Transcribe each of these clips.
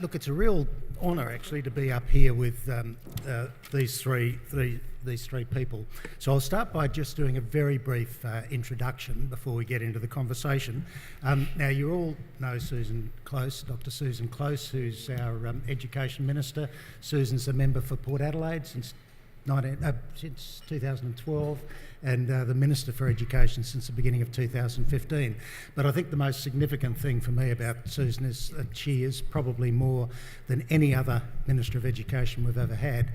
Look, it's a real honour actually to be up here with these three people. So I'll start by just doing a very brief introduction before we get into the conversation. Now you all know Susan Close, Dr. Susan Close, who's our Education Minister. Susan's a member for Port Adelaide since 2012 and the Minister for Education since the beginning of 2015. But I think the most significant thing for me about Susan is that she is probably more than any other Minister of Education we've ever had,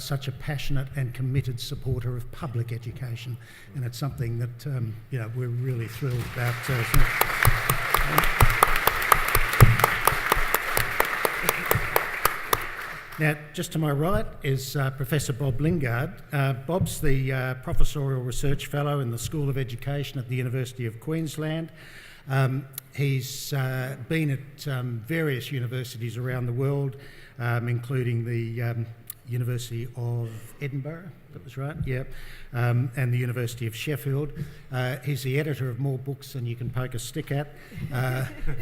such a passionate and committed supporter of public education, and it's something that we're really thrilled about. Now, just to my right is Professor Bob Lingard. Bob's the Professorial Research Fellow in the School of Education at the University of Queensland. He's been at various universities around the world, including the University of Edinburgh, that was right, yeah, and the University of Sheffield. He's the editor of more books than you can poke a stick at,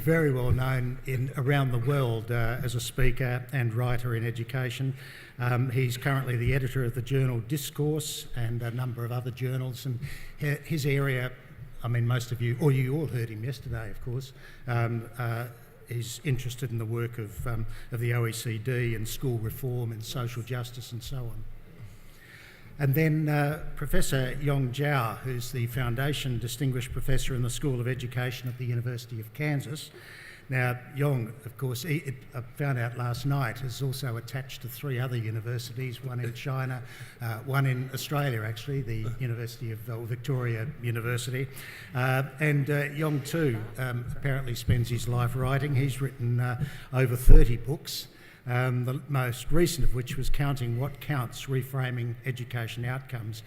very well known around the world as a speaker and writer in education. He's currently the editor of the journal Discourse and a number of other journals, and his area, I mean, most of you, or you all heard him yesterday, of course. He's interested in the work of the OECD and school reform and social justice and so on. And then Professor Yong Zhao, who's the Foundation Distinguished Professor in the School of Education at the University of Kansas. Now, Yong, of course, I found out last night, is also attached to 3 other universities, one in China, one in Australia, actually, the University of Victoria University. And Yong, too, apparently spends his life writing. He's written over 30 books, the most recent of which was Counting What Counts, Reframing Education Outcomes.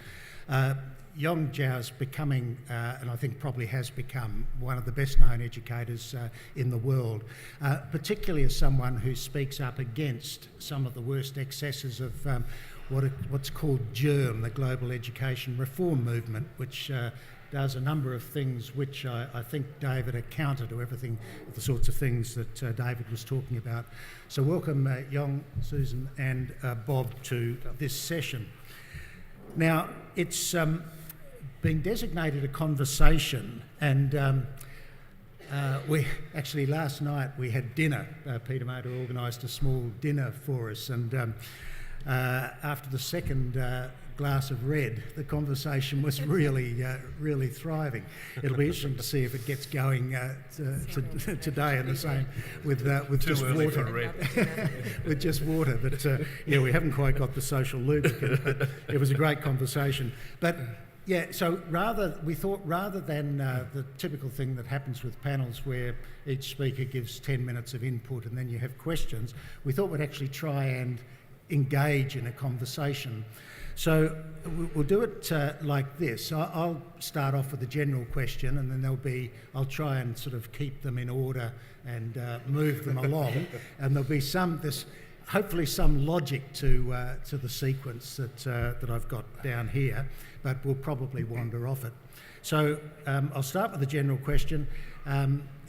Yong Zhao's becoming, and I think probably has become, one of the best-known educators in the world, particularly as someone who speaks up against some of the worst excesses of what's called GERM, the Global Education Reform Movement, which does a number of things which I think, David, are counter to everything, the sorts of things that David was talking about. So welcome, Yong, Susan and Bob to this session. Now, it's been designated a conversation, and we actually last night we had dinner. Peter Mater organised a small dinner for us, and after the second glass of red, the conversation was really thriving. It'll be interesting to see if it gets going today, and the same with just water. With just water, but we haven't quite got the social lubricant. But it was a great conversation, but. Yeah, so we thought rather than the typical thing that happens with panels where each speaker gives 10 minutes of input and then you have questions, we thought we'd actually try and engage in a conversation. So we'll do it like this. I'll start off with a general question, and then I'll try and sort of keep them in order and move them along, and there'll be hopefully some logic to the sequence that I've got down here, but we'll probably wander off it. So I'll start with a general question,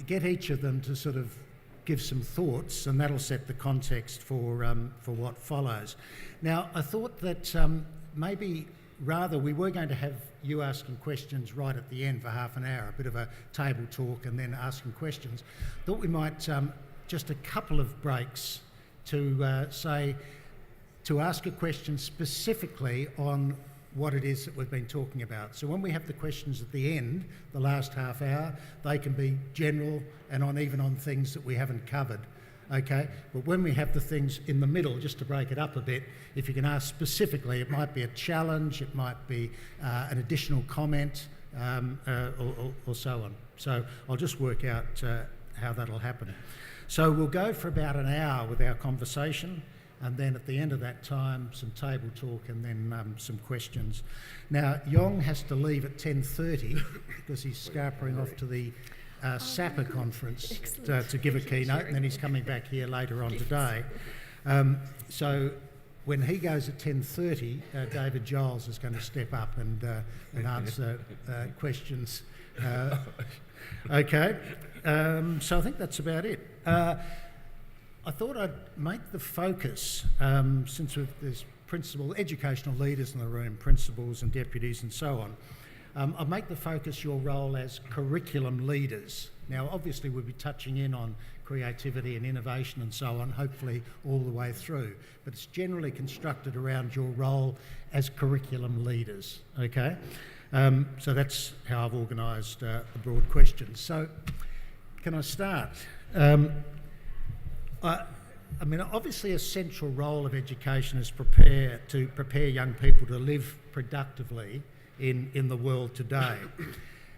get each of them to sort of give some thoughts, and that'll set the context for what follows. Now, I thought that maybe rather we were going to have you asking questions right at the end for half an hour, a bit of a table talk and then asking questions. Thought we might just a couple of breaks to ask a question specifically on what it is that we've been talking about. So when we have the questions at the end, the last half hour, they can be general and even on things that we haven't covered, okay? But when we have the things in the middle, just to break it up a bit, if you can ask specifically, it might be a challenge, it might be an additional comment, or so on. So I'll just work out how that'll happen. So we'll go for about an hour with our conversation, and then at the end of that time, some table talk and then some questions. Now, Yong has to leave at 10:30 because he's scarpering off to the SASPA Conference to give a keynote, and then he's coming back here later on today. So when he goes at 10:30, David Giles is going to step up and answer questions. Okay, so I think that's about it. I thought I'd make the focus, since there's educational leaders in the room, principals and deputies and so on, I'll make the focus your role as curriculum leaders. Now, obviously, we'll be touching in on creativity and innovation and so on, hopefully all the way through, but it's generally constructed around your role as curriculum leaders, okay? So that's how I've organised the broad questions. So, can I start? I mean, obviously a central role of education is to prepare young people to live productively in the world today.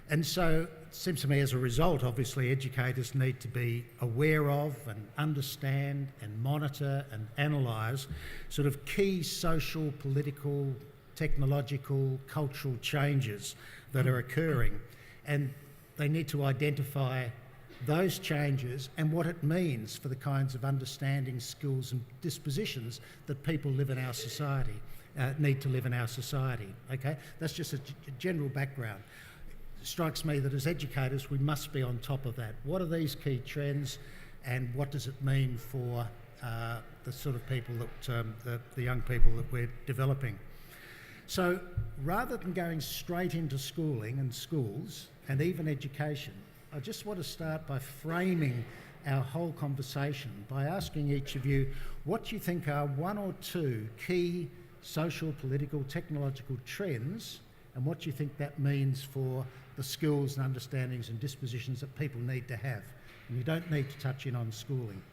And so it seems to me as a result, obviously, educators need to be aware of and understand and monitor and analyse sort of key social, political, technological, cultural changes that are occurring. And they need to identify those changes and what it means for the kinds of understanding, skills and dispositions that people live in our society, need to live in our society, okay? That's just a general background. It strikes me that as educators we must be on top of that. What are these key trends and what does it mean for the sort of people that, the young people that we're developing? So rather than going straight into schooling and schools and even education, I just want to start by framing our whole conversation by asking each of you what you think are one or two key social, political, technological trends and what you think that means for the skills and understandings and dispositions that people need to have. And you don't need to touch in on schooling.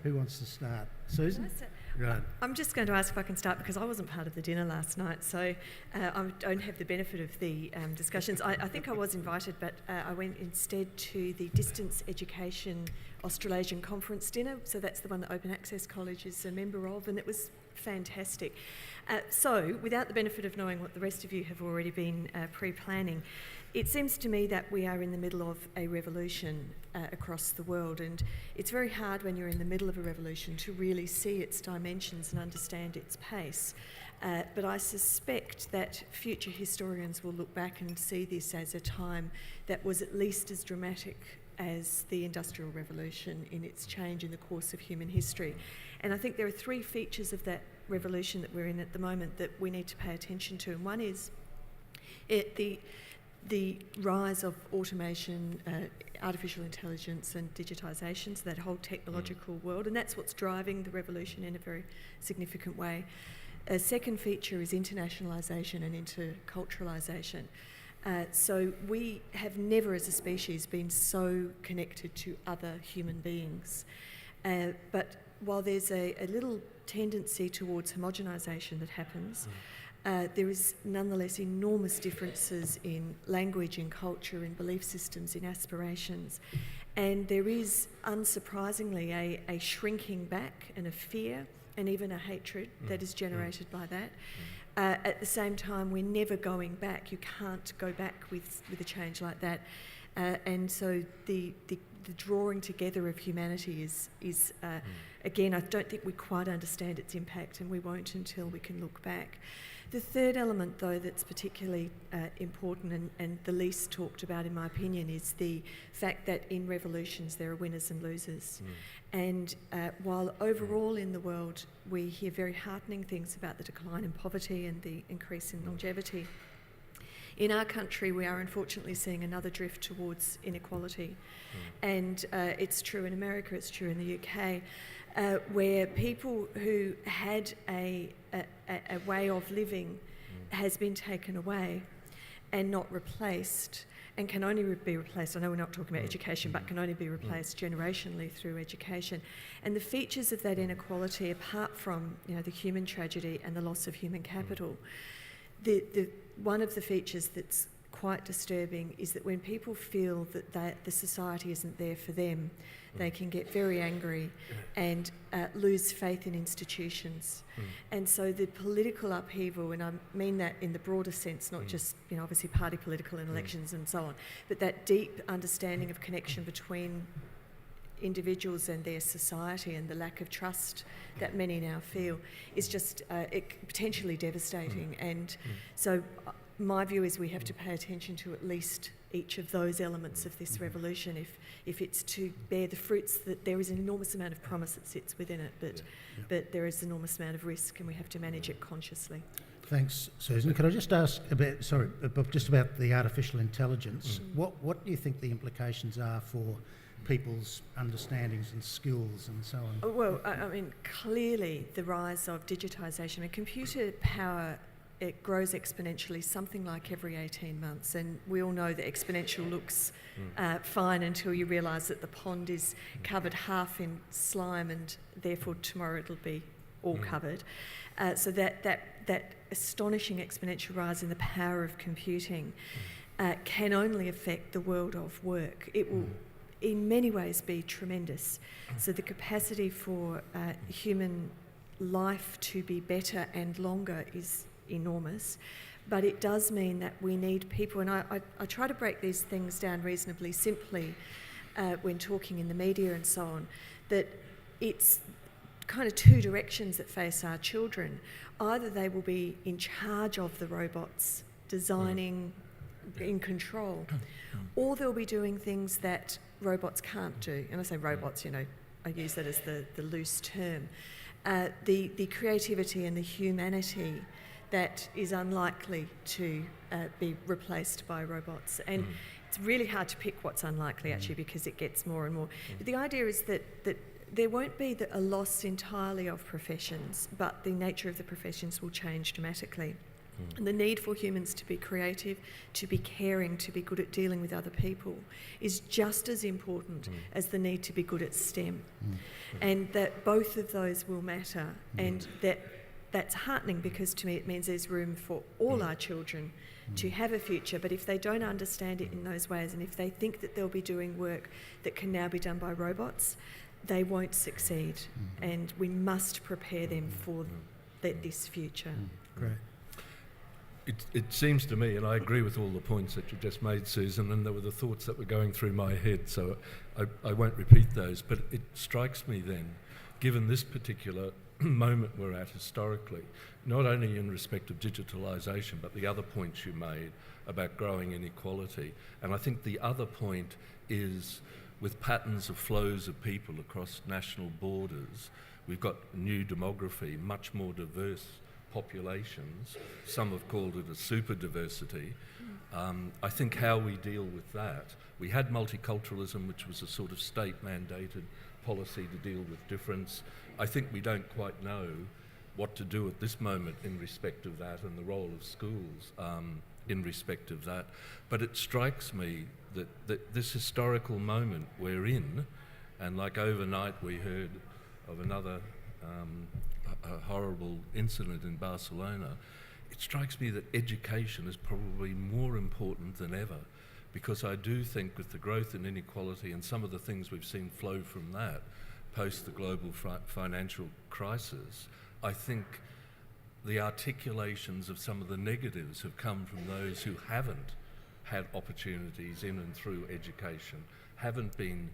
Who wants to start? Susan? Right. I'm just going to ask if I can start because I wasn't part of the dinner last night, so I don't have the benefit of the discussions. I think I was invited, but I went instead to the Distance Education Australasian Conference dinner, so that's the one that Open Access College is a member of, and it was fantastic. So, without the benefit of knowing what the rest of you have already been pre-planning, it seems to me that we are in the middle of a revolution across the world, and it's very hard when you're in the middle of a revolution to really see its dimensions and understand its pace. But I suspect that future historians will look back and see this as a time that was at least as dramatic as the Industrial Revolution in its change in the course of human history. And I think there are three features of that revolution that we're in at the moment that we need to pay attention to. And one is the rise of automation, artificial intelligence and digitisation, so that whole technological world, and that's what's driving the revolution in a very significant way. A second feature is internationalisation and interculturalisation. So we have never as a species been so connected to other human beings. But while there's a little tendency towards homogenisation that happens, there is nonetheless enormous differences in language, in culture, in belief systems, in aspirations. And there is, unsurprisingly, a shrinking back and a fear and even a hatred that is generated by that. At the same time, we're never going back. You can't go back with a change like that. And so the drawing together of humanity is again, I don't think we quite understand its impact, and we won't until we can look back. The third element, though, that's particularly important and the least talked about, in my opinion, is the fact that in revolutions there are winners and losers. And while overall in the world we hear very heartening things about the decline in poverty and the increase in longevity, in our country we are unfortunately seeing another drift towards inequality. And it's true in America, it's true in the UK, where people who had a way of living has been taken away and not replaced, and can only be replaced, I know we're not talking about education, but can only be replaced generationally through education. And the features of that inequality, apart from the human tragedy and the loss of human capital, one of the features that's quite disturbing is that when people feel that the society isn't there for them, they can get very angry and lose faith in institutions. And so the political upheaval, and I mean that in the broader sense, not just obviously party political and elections and so on, but that deep understanding of connection between individuals and their society, and the lack of trust that many now feel is just potentially devastating. And so my view is we have to pay attention to at least each of those elements of this revolution if it's to bear the fruits. That there is an enormous amount of promise that sits within it, but there is an enormous amount of risk, and we have to manage it consciously. Thanks, Susan. Could I just ask just about the artificial intelligence? What do you think the implications are for people's understandings and skills and so on? Well, I mean, clearly the rise of digitisation and computer power, it grows exponentially, something like every 18 months. And we all know that exponential looks fine until you realise that the pond is covered half in slime, and therefore tomorrow it'll be all covered. So that astonishing exponential rise in the power of computing can only affect the world of work. It will in many ways be tremendous. So the capacity for human life to be better and longer is enormous, but it does mean that we need people, and I try to break these things down reasonably simply when talking in the media and so on, that it's kind of two directions that face our children. Either they will be in charge of the robots, designing, in control, or they'll be doing things that robots can't do. And I say robots, I use that as the loose term. The creativity and the humanity that is unlikely to be replaced by robots. And it's really hard to pick what's unlikely, actually, because it gets more and more. But the idea is that there won't be a loss entirely of professions, but the nature of the professions will change dramatically. And the need for humans to be creative, to be caring, to be good at dealing with other people is just as important as the need to be good at STEM. And that both of those will matter, and that's heartening, because to me it means there's room for all our children to have a future. But if they don't understand it in those ways, and if they think that they'll be doing work that can now be done by robots, they won't succeed. And we must prepare them for this future. Great. It seems to me, and I agree with all the points that you just made, Susan, and there were the thoughts that were going through my head, so I won't repeat those, but it strikes me then, given this particular moment we're at historically, not only in respect of digitalisation, but the other points you made about growing inequality. And I think the other point is, with patterns of flows of people across national borders, we've got new demography, much more diverse populations. Some have called it a super diversity. I think how we deal with that, we had multiculturalism, which was a sort of state-mandated policy to deal with difference. I think we don't quite know what to do at this moment in respect of that, and the role of schools in respect of that. But it strikes me that this historical moment we're in, and like overnight we heard of another a horrible incident in Barcelona, it strikes me that education is probably more important than ever, because I do think with the growth in inequality and some of the things we've seen flow from that post the global financial crisis, I think the articulations of some of the negatives have come from those who haven't had opportunities in and through education, haven't been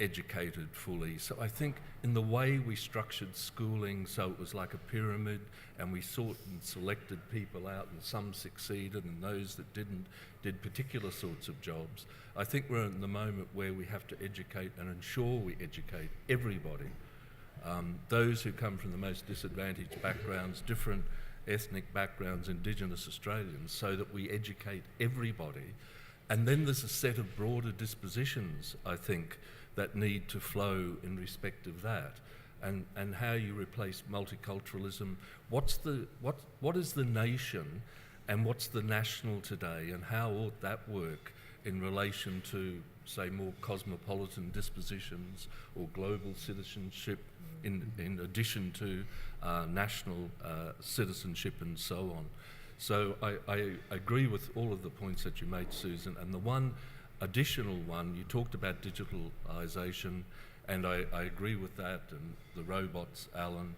educated fully. So I think in the way we structured schooling, so it was like a pyramid, and we sought and selected people out, and some succeeded and those that didn't did particular sorts of jobs. I think we're in the moment where we have to educate and ensure we educate everybody. Those who come from the most disadvantaged backgrounds, different ethnic backgrounds, Indigenous Australians, so that we educate everybody. And then there's a set of broader dispositions, I think, that need to flow in respect of that, and how you replace multiculturalism. What is the nation, and what's the national today, and how ought that work in relation to, say, more cosmopolitan dispositions or global citizenship, in addition to national citizenship and so on. So I agree with all of the points that you made, Susan, and the one additional one, you talked about digitalisation, and I agree with that, and the robots, Alan,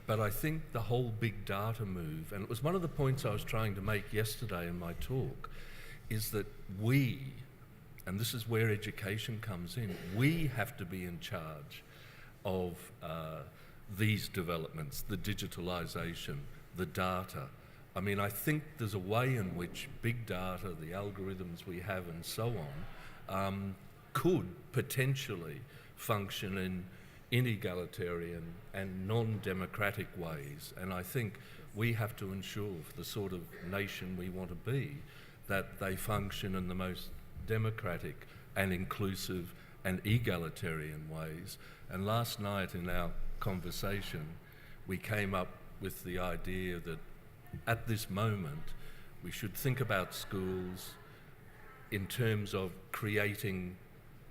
but I think the whole big data move, and it was one of the points I was trying to make yesterday in my talk, is that we, and this is where education comes in, we have to be in charge of these developments, the digitalisation, the data, I mean, I think there's a way in which big data, the algorithms we have and so on, could potentially function in inegalitarian and non-democratic ways. And I think we have to ensure, for the sort of nation we want to be, that they function in the most democratic and inclusive and egalitarian ways. And last night in our conversation, we came up with the idea that at this moment, we should think about schools in terms of creating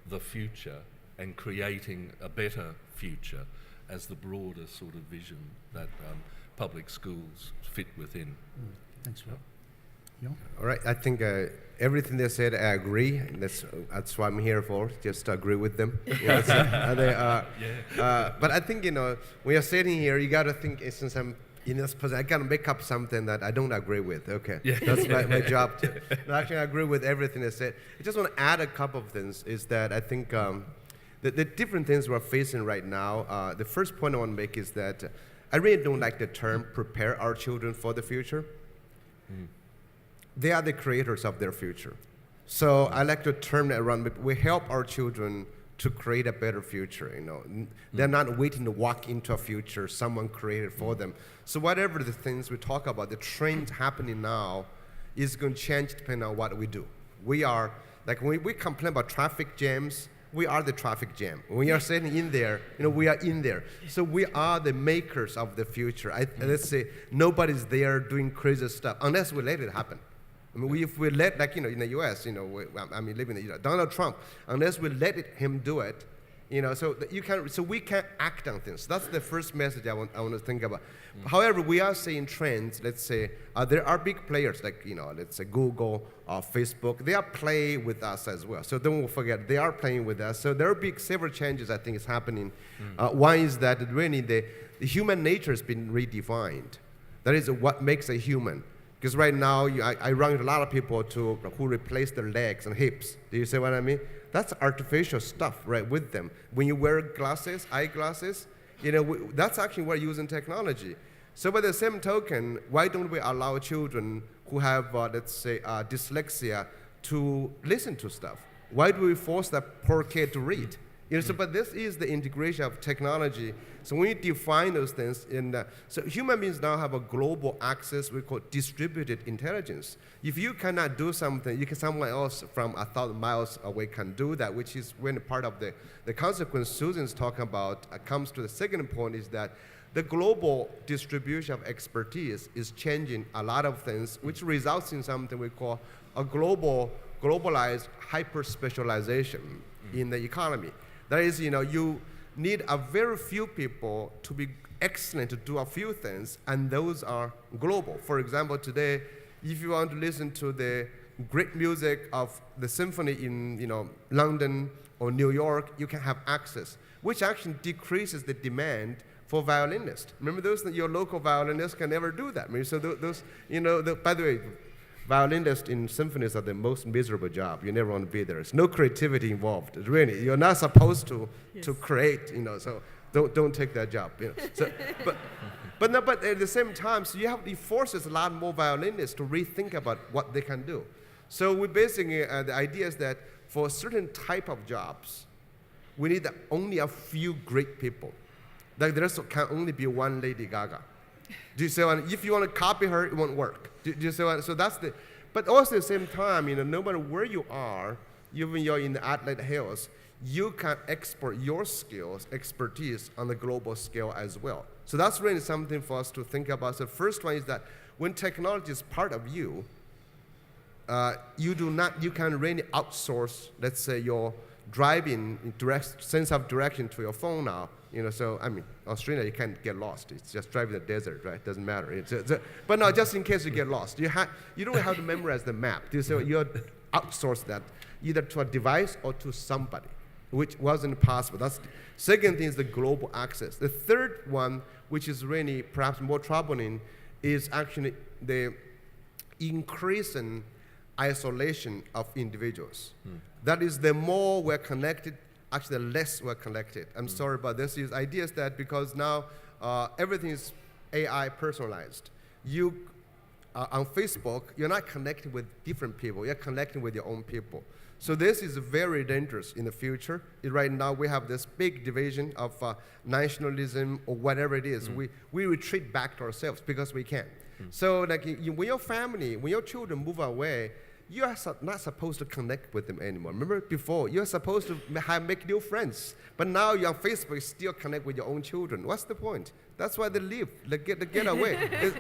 the future and creating a better future as the broader sort of vision that public schools fit within. Thanks, Rob. Yong? All right, I think everything they said, I agree. That's what I'm here for, just to agree with them. But I think, when you're sitting here, you got to think, since I'm in this position, I got to make up something that I don't agree with. Okay, that's my job too. No, actually, I agree with everything they said. I just want to add a couple of things, is that I think the different things we're facing right now, the first point I want to make is that I really don't like the term prepare our children for the future. They are the creators of their future. So I like to turn it around. We help our children to create a better future. They're not waiting to walk into a future someone created for them. So whatever the things we talk about, the trend happening now is going to change depending on what we do. We are, like when we complain about traffic jams, we are the traffic jam. When you're sitting in there, we are in there. So we are the makers of the future. Let's say nobody's there doing crazy stuff unless we let it happen. I mean, if we let, like, in the U.S., living in Donald Trump, unless we let him do it, so we can't act on things. That's the first message I want to think about. However, we are seeing trends. Let's say there are big players like, let's say Google or Facebook. They are playing with us as well. So don't forget, they are playing with us. So there are several changes I think is happening. One is that really the human nature has been redefined. That is what makes a human. Because right now, I run into a lot of people who replace their legs and hips. Do you see what I mean? That's artificial stuff, right, with them. When you wear eyeglasses, that's actually we're using technology. So by the same token, why don't we allow children who have, let's say, dyslexia to listen to stuff? Why do we force that poor kid to read? But this is the integration of technology. So when you define those things, so human beings now have a global access we call distributed intelligence. If you cannot do something, someone else from 1,000 miles away can do that, which is when part of the consequence Susan's talking about comes to the second point, is that the global distribution of expertise is changing a lot of things, which results in something we call a globalized hyper-specialization in the economy. That is, you need a very few people to be excellent to do a few things, and those are global. For example, today, if you want to listen to the great music of the symphony in London or New York, you can have access, which actually decreases the demand for violinists. Remember, your local violinists can never do that. So by the way, violinists in symphonies are the most miserable job. You never want to be there. There's no creativity involved. Really, you're not supposed to create. So don't take that job. So, but at the same time, so it forces a lot more violinists to rethink about what they can do. So we basically the idea is that for a certain type of jobs, we need only a few great people. Like there can only be one Lady Gaga. Do you see what? If you want to copy her, it won't work. Do you see what? So that's but also at the same time, no matter where you are, even you're in the Adelaide Hills, you can export your skills, expertise on the global scale as well. So that's really something for us to think about. So the first one is that when technology is part of you, you can really outsource, let's say, your driving sense of direction to your phone now. So Australia, you can't get lost. It's just driving the desert, right? Doesn't matter. But no, just in case you get lost, you don't have to memorize the map. So you outsource that either to a device or to somebody, which wasn't possible. That's the second thing is the global access. The third one, which is really perhaps more troubling, is actually the increasing isolation of individuals. That is, the more we're connected, actually the less we're connected. I'm sorry, but this is ideas that because now everything is AI personalized. on Facebook, you're not connecting with different people. You're connecting with your own people. So this is very dangerous in the future. Right now, we have this big division of nationalism or whatever it is. We retreat back to ourselves because we can. So like when your family, when your children move away, you are not supposed to connect with them anymore. Remember before, you're supposed to make new friends. But now you're on Facebook, you still connect with your own children. What's the point? That's why they leave, they get away.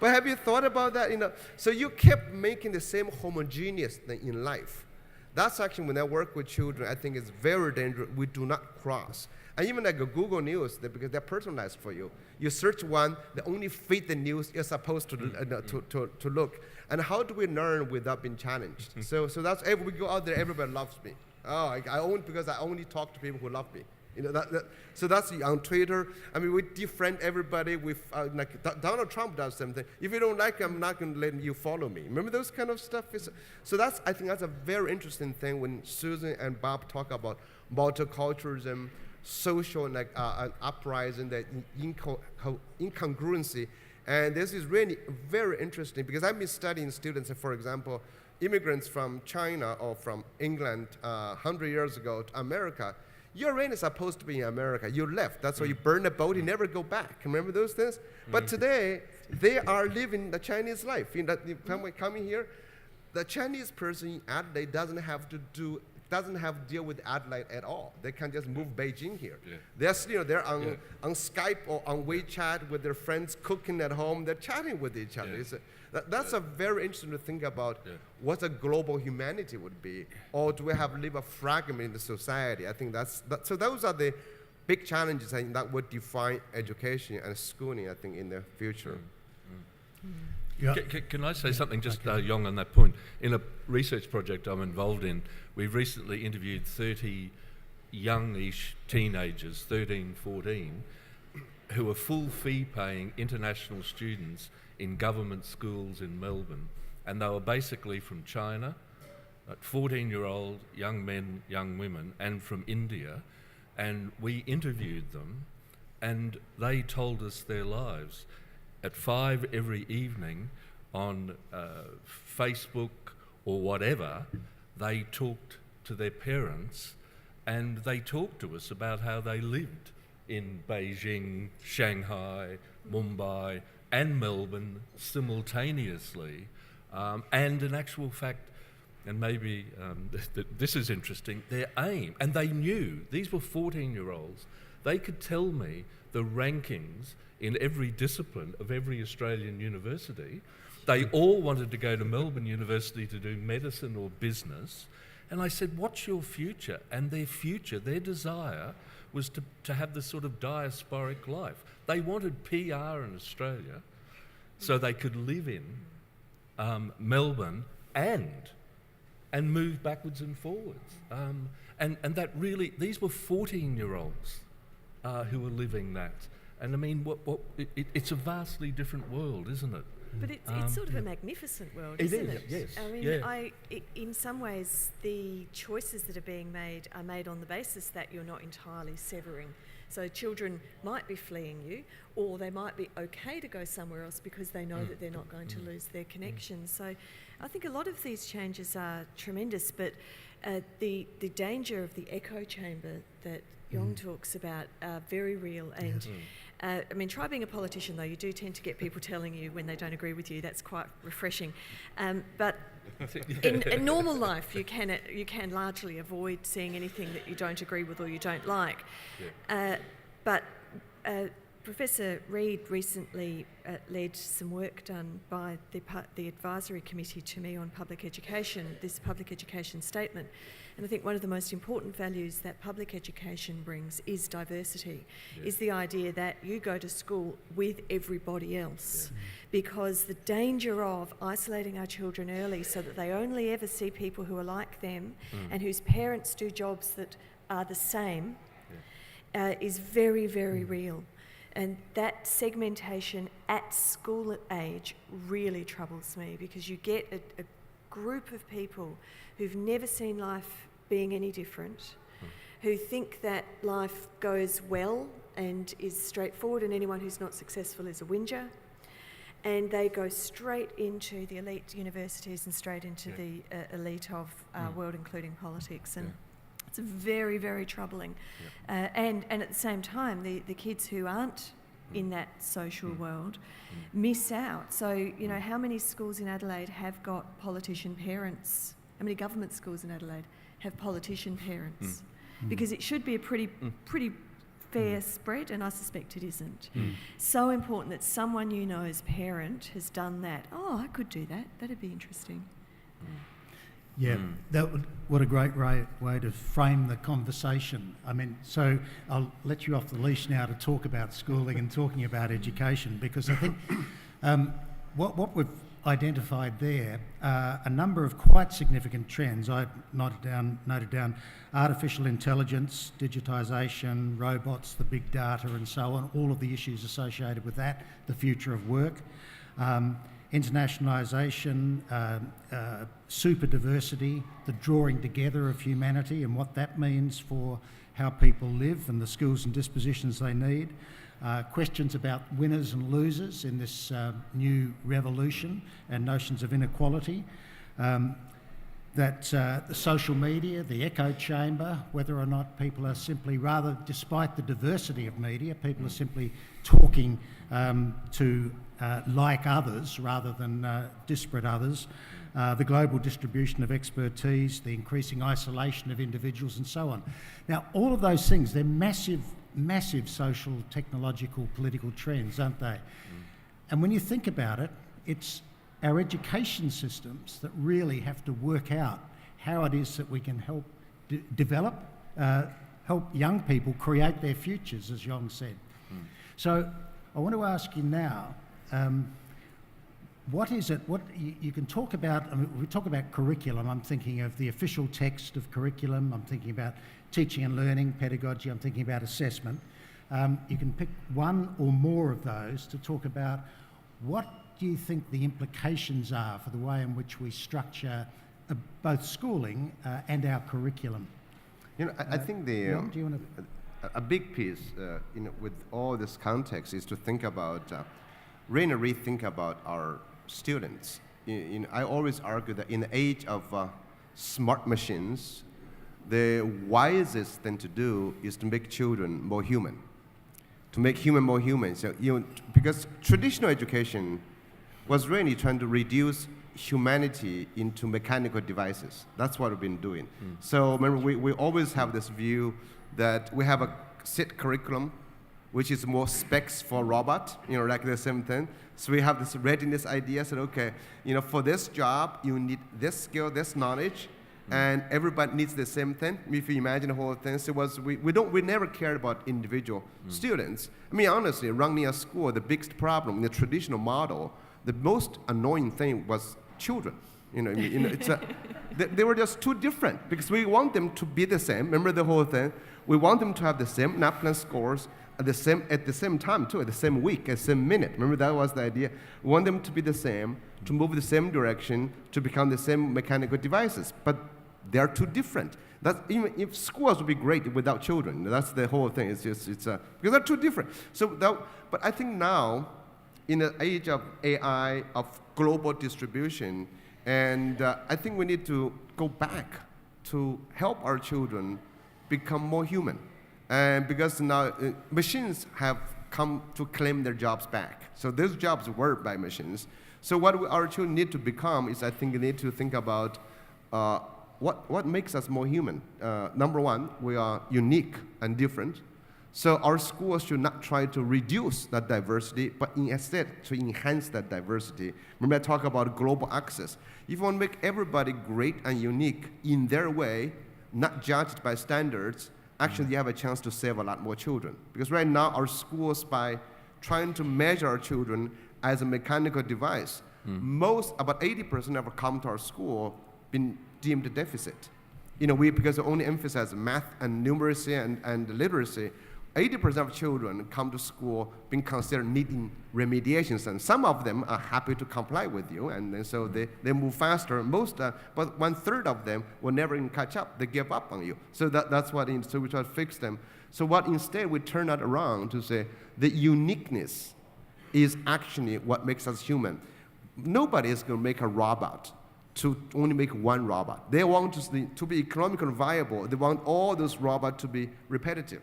But have you thought about that? So you kept making the same homogeneous thing in life. That's actually, when I work with children, I think it's very dangerous. We do not cross. And even like a Google News, because they're personalized for you. You search one, they only feed the news you're supposed to look. And how do we learn without being challenged? So that's, we go out there, everybody loves me. Because I only talk to people who love me. So that's on Twitter. I mean, we defriend everybody. Like Donald Trump does something. If you don't like it, I'm not going to let you follow me. Remember those kind of stuff? So I think that's a very interesting thing when Susan and Bob talk about multiculturalism, social uprising, that incongruency. And this is really very interesting because I've been studying students, for example, immigrants from China or from England 100 years ago to America. You're really supposed to be in America. You left. That's why you burn the boat. You never go back. Remember those things? But today, they are living the Chinese life. Coming here, the Chinese person in Adelaide doesn't have to deal with Adelaide at all. They can just move Beijing here. Yeah. They're on Skype or on WeChat with their friends, cooking at home. They're chatting with each other. Yeah. That's a very interesting to think about what a global humanity would be, or do we live a fragment in the society? I think so those are the big challenges I think that would define education and schooling, I think, in the future. Yeah. Can I say something just, Yong, on that point? In a research project I'm involved in, we've recently interviewed 30 youngish teenagers, 13, 14, who are full fee-paying international students in government schools in Melbourne. And they were basically from China, 14-year-old young men, young women, and from India. And we interviewed them, and they told us their lives. At 5 every evening on Facebook or whatever, they talked to their parents, and they talked to us about how they lived in Beijing, Shanghai, Mumbai, and Melbourne simultaneously. And in actual fact, and maybe this is interesting, their aim, and they knew, these were 14-year-olds, they could tell me the rankings in every discipline of every Australian university. They all wanted to go to Melbourne University to do medicine or business. And I said, what's your future? And their future, their desire, was to have this sort of diasporic life. They wanted PR in Australia so they could live in Melbourne and move backwards and forwards. And that really, these were 14-year-olds who were living that. And I mean, it's a vastly different world, isn't it? But it's sort of a magnificent world, isn't it? Yes. I mean, in some ways, the choices that are being made are made on the basis that you're not entirely severing. So children might be fleeing you, or they might be okay to go somewhere else because they know that they're not going to lose their connection. So I think a lot of these changes are tremendous, but the danger of the echo chamber that Yong talks about are very real. And I mean, try being a politician, though. You do tend to get people telling you when they don't agree with you. That's quite refreshing. But in normal life, you can largely avoid seeing anything that you don't agree with or you don't like. But Professor Reid recently led some work done by the advisory committee to me on public education, this public education statement. And I think one of the most important values that public education brings is diversity, is the idea that you go to school with everybody else. Because the danger of isolating our children early so that they only ever see people who are like them and whose parents do jobs that are the same is very, very real. And that segmentation at school age really troubles me, because you get a group of people who've never seen life being any different, who think that life goes well and is straightforward, and anyone who's not successful is a whinger. and they go straight into the elite universities and straight into the elite of world, including politics. And it's very, very troubling. And at the same time, the kids who aren't in that social world miss out. So, you know, how many schools in Adelaide have got politician parents? How many government schools in Adelaide have politician parents? Because it should be a pretty fair spread, and I suspect it isn't. So important that someone you know's parent has done that. Oh, I could do that. That'd be interesting. What a great way to frame the conversation. I mean, so I'll let you off the leash now to talk about schooling and talking about education, because I think what we've identified there are a number of quite significant trends. I've noted down artificial intelligence, digitisation, robots, the big data and so on, all of the issues associated with that, the future of work, internationalisation, super diversity, the drawing together of humanity and what that means for how people live and the skills and dispositions they need. Questions about winners and losers in this new revolution and notions of inequality. The social media, the echo chamber, whether or not people are simply, rather, despite the diversity of media, people are simply talking to like others rather than disparate others. The global distribution of expertise, the increasing isolation of individuals and so on. Now, all of those things, they're massive social, technological, political trends, aren't they? And when you think about it, it's our education systems that really have to work out how it is that we can help develop, help young people create their futures, as Yong said. So I want to ask you now, what is it, what you can talk about, I mean, we talk about curriculum, I'm thinking of the official text of curriculum, I'm thinking about teaching and learning, pedagogy, I'm thinking about assessment. You can pick one or more of those to talk about what do you think the implications are for the way in which we structure both schooling and our curriculum. You know, I think Yong, do you want to... a big piece, you know, with all this context is to think about, really rethink about our students. You know, I always argue that in the age of smart machines, the wisest thing to do is to make children more human, to make human more human. So, you know, because traditional education was really trying to reduce humanity into mechanical devices. That's what we've been doing. So remember, we always have this view that we have a set curriculum, which is more specs for robot, you know, like the same thing. So we have this readiness idea, said, okay, you know, for this job, you need this skill, this knowledge, and everybody needs the same thing. If you imagine the whole thing, so we never cared about individual students. I mean, honestly, running a school, the biggest problem in the traditional model, the most annoying thing was children. You know, it's they were just too different because we want them to be the same. Remember the whole thing? We want them to have the same NAPLAN scores at the same time too, at the same week, at the same minute. Remember that was the idea. We want them to be the same, to move the same direction, to become the same mechanical devices. But they are too different. That's, even if schools would be great without children. That's the whole thing. It's because they're too different. But I think now, in the age of AI, of global distribution, and I think we need to go back to help our children become more human. And because now machines have come to claim their jobs back. So those jobs were by machines. So what our children need to become is, I think, we need to think about what makes us more human. Number one, we are unique and different. So our schools should not try to reduce that diversity, but instead to enhance that diversity. Remember I talk about global access. If you want to make everybody great and unique in their way, not judged by standards, actually you have a chance to save a lot more children. Because right now our schools, by trying to measure our children as a mechanical device, about 80% of come to our school been deemed a deficit. You know, because we only emphasize math and numeracy and literacy, 80% of children come to school being considered needing remediations, and some of them are happy to comply with you, and so they move faster. But 1/3 of them will never even catch up. They give up on you. So that's what. So we try to fix them. So what instead we turn that around to say the uniqueness is actually what makes us human. Nobody is going to make a robot to only make one robot. They want to be economically viable. They want all those robots to be repetitive.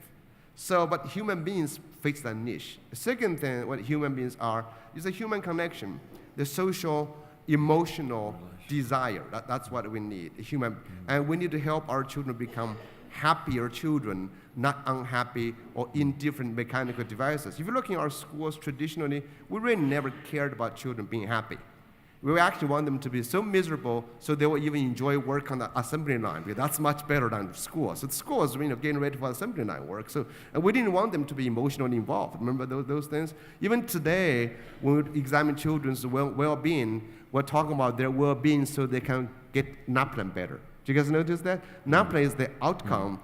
So, but human beings fix that niche. The second thing, what human beings are, is a human connection, the social, emotional desire. That's what we need, human. And we need to help our children become happier children, not unhappy or indifferent mechanical devices. If you look in our schools traditionally, we really never cared about children being happy. We actually want them to be so miserable so they will even enjoy work on the assembly line, because that's much better than school. So the school is getting ready for assembly line work. So, and we didn't want them to be emotionally involved. Remember those things? Even today, when we examine children's well-being, we're talking about their well-being so they can get NAPLAN better. Do you guys notice that? NAPLAN is the outcome.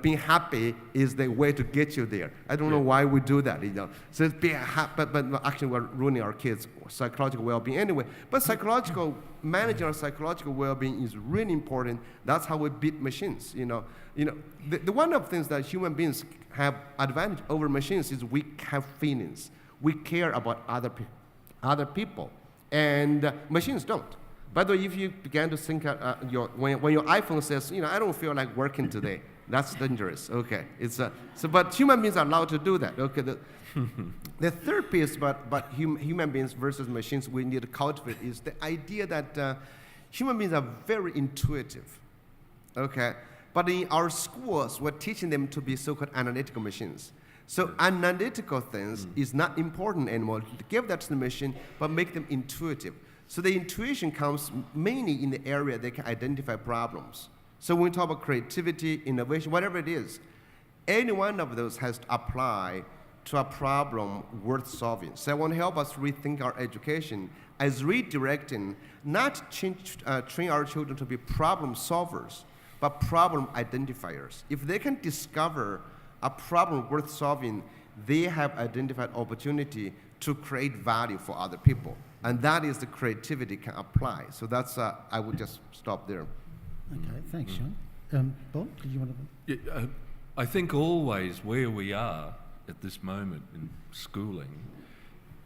Being happy is the way to get you there. I don't know why we do that. So it's being happy, but actually we're ruining our kids' psychological well-being anyway. But managing our psychological well-being is really important. That's how we beat machines. The one of the things that human beings have advantage over machines is we have feelings. We care about other people, and machines don't. By the way, if you began to think when your iPhone says, I don't feel like working today, that's dangerous. Okay, but human beings are allowed to do that. Okay, the third piece about human beings versus machines we need to cultivate is the idea that human beings are very intuitive. Okay, but in our schools, we're teaching them to be so-called analytical machines. So analytical things is not important anymore. Give that to the machine, but make them intuitive. So the intuition comes mainly in the area they can identify problems. So when we talk about creativity, innovation, whatever it is, any one of those has to apply to a problem worth solving. So I want to help us rethink our education as redirecting, not train our children to be problem solvers, but problem identifiers. If they can discover a problem worth solving, they have identified opportunity to create value for other people. And that is the creativity can apply. So that's, I would just stop there. Okay, thanks, Yong. Bob, did you want to? I think always where we are at this moment in schooling,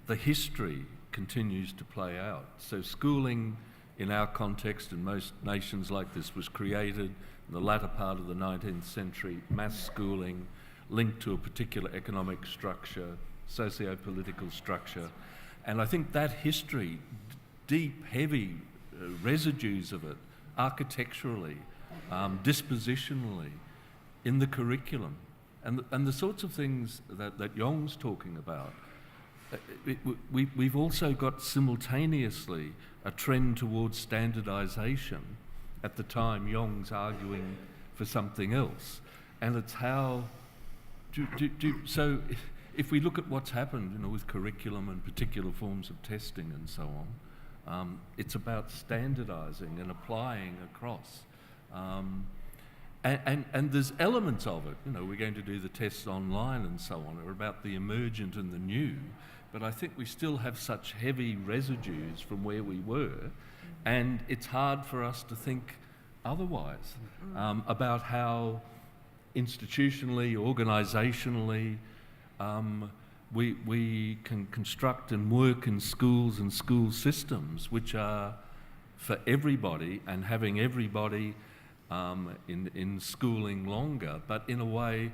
the history continues to play out. So schooling in our context, and most nations like this, was created in the latter part of the 19th century, mass schooling linked to a particular economic structure, socio-political structure. And I think that history, deep, heavy residues of it, architecturally, dispositionally, in the curriculum, and the sorts of things that Yong's talking about. We've also got simultaneously a trend towards standardization at the time Yong's arguing for something else. And it's how, so if we look at what's happened with curriculum and particular forms of testing and so on, it's about standardizing and applying across. And there's elements of it, we're going to do the tests online and so on, are about the emergent and the new, but I think we still have such heavy residues from where we were, and it's hard for us to think otherwise about how institutionally, organisationally, we can construct and work in schools and school systems which are for everybody and having everybody in schooling longer, but in a way,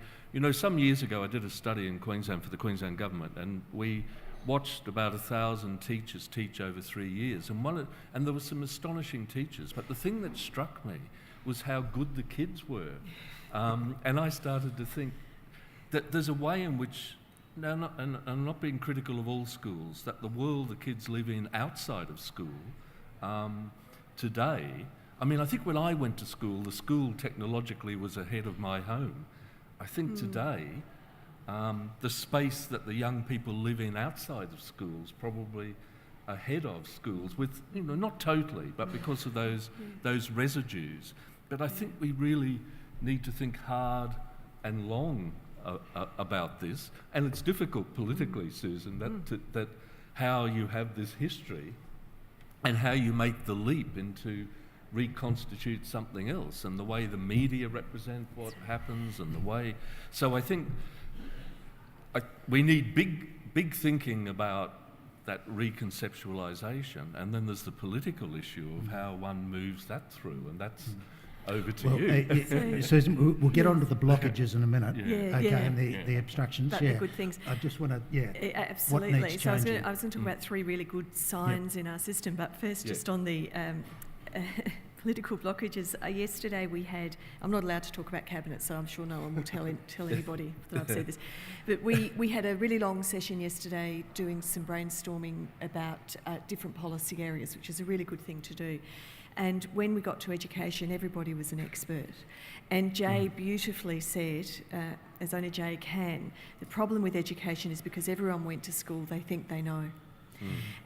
some years ago I did a study in Queensland for the Queensland government, and we watched about 1,000 teachers teach over 3 years, and there were some astonishing teachers, but the thing that struck me was how good the kids were, and I started to think that there's a way in which, and I'm not being critical of all schools, that the world the kids live in outside of school today, I think when I went to school, the school technologically was ahead of my home. I think today, the space that the young people live in outside of schools probably ahead of schools with, not totally, but because of those residues. But I think we really need to think hard and long about this, and it's difficult politically, Susan, that how you have this history and how you make the leap into reconstitute something else, and the way the media represent what happens, and the way. So I think we need big thinking about that reconceptualisation, and then there's the political issue of how one moves that through, and that's over to you. Susan, we'll get on to the blockages in a minute. And the obstructions. But the good things. I just want to, absolutely. What needs so I was changing? going to talk about three really good signs in our system, but first just on the political blockages. Yesterday we had, I'm not allowed to talk about cabinet, so I'm sure no one will tell anybody that I've said this, but we had a really long session yesterday doing some brainstorming about different policy areas, which is a really good thing to do. And when we got to education, everybody was an expert. And Jay beautifully said, as only Jay can, the problem with education is because everyone went to school, they think they know.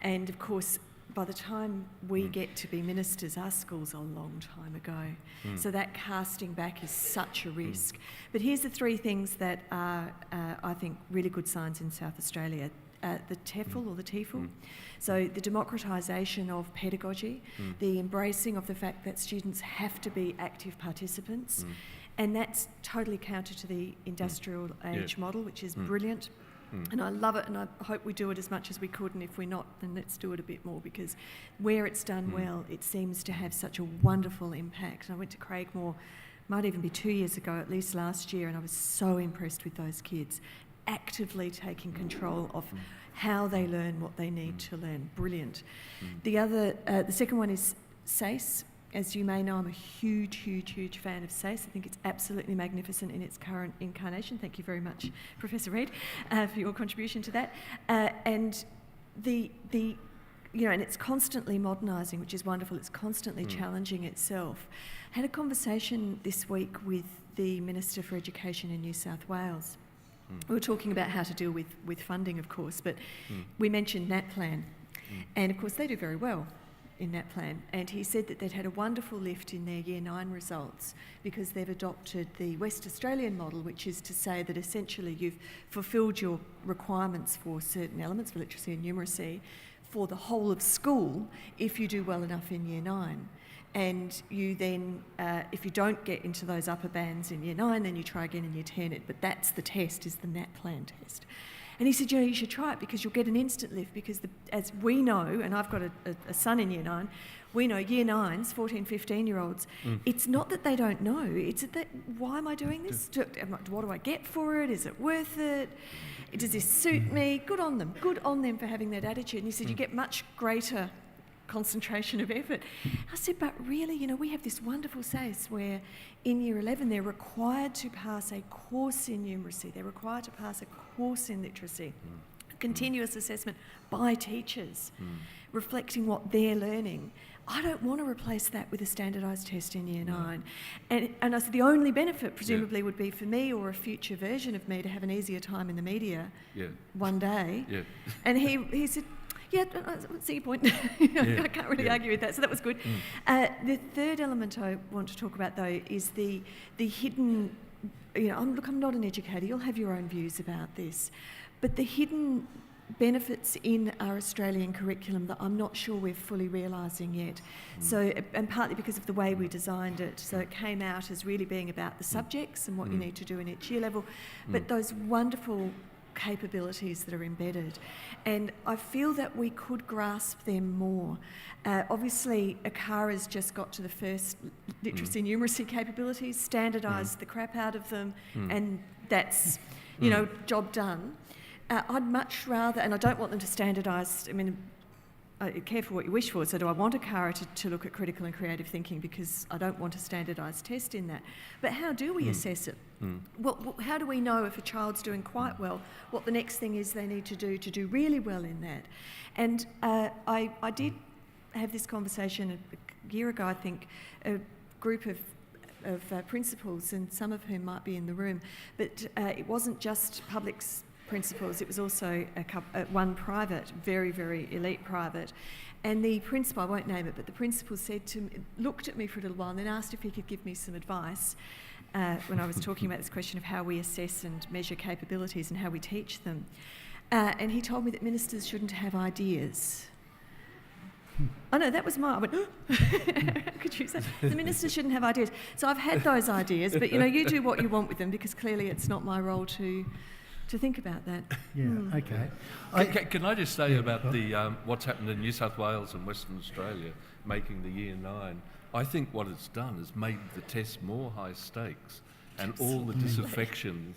And of course, by the time we get to be ministers, our school's a long time ago. So that casting back is such a risk. But here's the three things that are, I think, really good signs in South Australia. The TEFL or the TEFL. So the democratisation of pedagogy, the embracing of the fact that students have to be active participants, and that's totally counter to the industrial age model, which is brilliant. And I love it, and I hope we do it as much as we could, and if we're not, then let's do it a bit more, because where it's done well, it seems to have such a wonderful impact. And I went to Craigmore, might even be 2 years ago, at least last year, and I was so impressed with those kids, actively taking control of how they learn what they need to learn. Brilliant. The second one is SASE. As you may know, I'm a huge fan of SASE. I think it's absolutely magnificent in its current incarnation. Thank you very much, Professor Reid, for your contribution to that. And and it's constantly modernising, which is wonderful. It's constantly challenging itself. I had a conversation this week with the Minister for Education in New South Wales. We were talking about how to deal with funding, of course, but we mentioned NAPLAN. And of course, they do very well in NAPLAN. And he said that they'd had a wonderful lift in their Year 9 results because they've adopted the West Australian model, which is to say that essentially you've fulfilled your requirements for certain elements, for literacy and numeracy, for the whole of school if you do well enough in Year 9. And you then, if you don't get into those upper bands in Year 9, then you try again in Year 10. But that's the test, is the NAPLAN test. And he said, you should try it because you'll get an instant lift because, as we know, and I've got a son in Year 9, we know Year 9s, 14, 15-year-olds, it's not that they don't know, it's that, why am I doing this? What do I get for it? Is it worth it? Does this suit me? Good on them for having that attitude. And he said, you get much greater concentration of effort. I said, but really, we have this wonderful SASE where in Year 11 they're required to pass a course in numeracy, they're required to pass a course in literacy, continuous assessment by teachers, reflecting what they're learning. I don't want to replace that with a standardised test in Year 9. And I said the only benefit presumably would be for me or a future version of me to have an easier time in the media one day. And he said, yeah, I see your point. I can't really argue with that, so that was good. The third element I want to talk about, though, is the hidden... I'm not an educator. You'll have your own views about this. But the hidden benefits in our Australian curriculum that I'm not sure we're fully realising yet. So, and partly because of the way we designed it. So it came out as really being about the subjects and what you need to do in each year level, but those wonderful capabilities that are embedded. And I feel that we could grasp them more. Obviously, ACARA's just got to the first literacy and numeracy capabilities, standardised the crap out of them, and that's, job done. I'd much rather, and I don't want them to standardise, careful what you wish for, so do I want ACARA to look at critical and creative thinking, because I don't want a standardised test in that. But how do we assess it? Well, how do we know if a child's doing quite well, what the next thing is they need to do really well in that? And I did have this conversation a year ago, I think, a group of principals, and some of whom might be in the room, but it wasn't just public principals, it was also one private, very, very elite private. And the principal, I won't name it, but the principal said to me, looked at me for a little while and then asked if he could give me some advice when I was talking about this question of how we assess and measure capabilities and how we teach them. And he told me that ministers shouldn't have ideas. Oh no, that was I went, could you say? The ministers shouldn't have ideas. So I've had those ideas, but you do what you want with them, because clearly it's not my role to to think about that. Yeah, okay. Can I just say about the what's happened in New South Wales and Western Australia, making the Year 9? I think what it's done is made the test more high stakes, and all the disaffections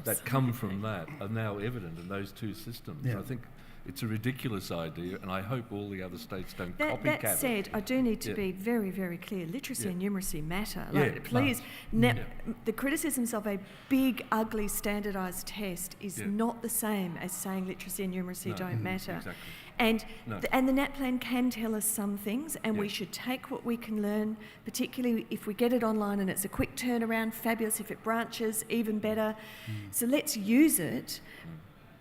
that come from that are now evident in those two systems. Yeah. I think it's a ridiculous idea, and I hope all the other states don't copycat That said, it. I do need to be very, very clear. Literacy and numeracy matter. Yeah, Please, the criticisms of a big, ugly, standardised test is not the same as saying literacy and numeracy don't matter. Exactly. And the NAT plan can tell us some things, and we should take what we can learn, particularly if we get it online and it's a quick turnaround, fabulous. If it branches, even better. So let's use it,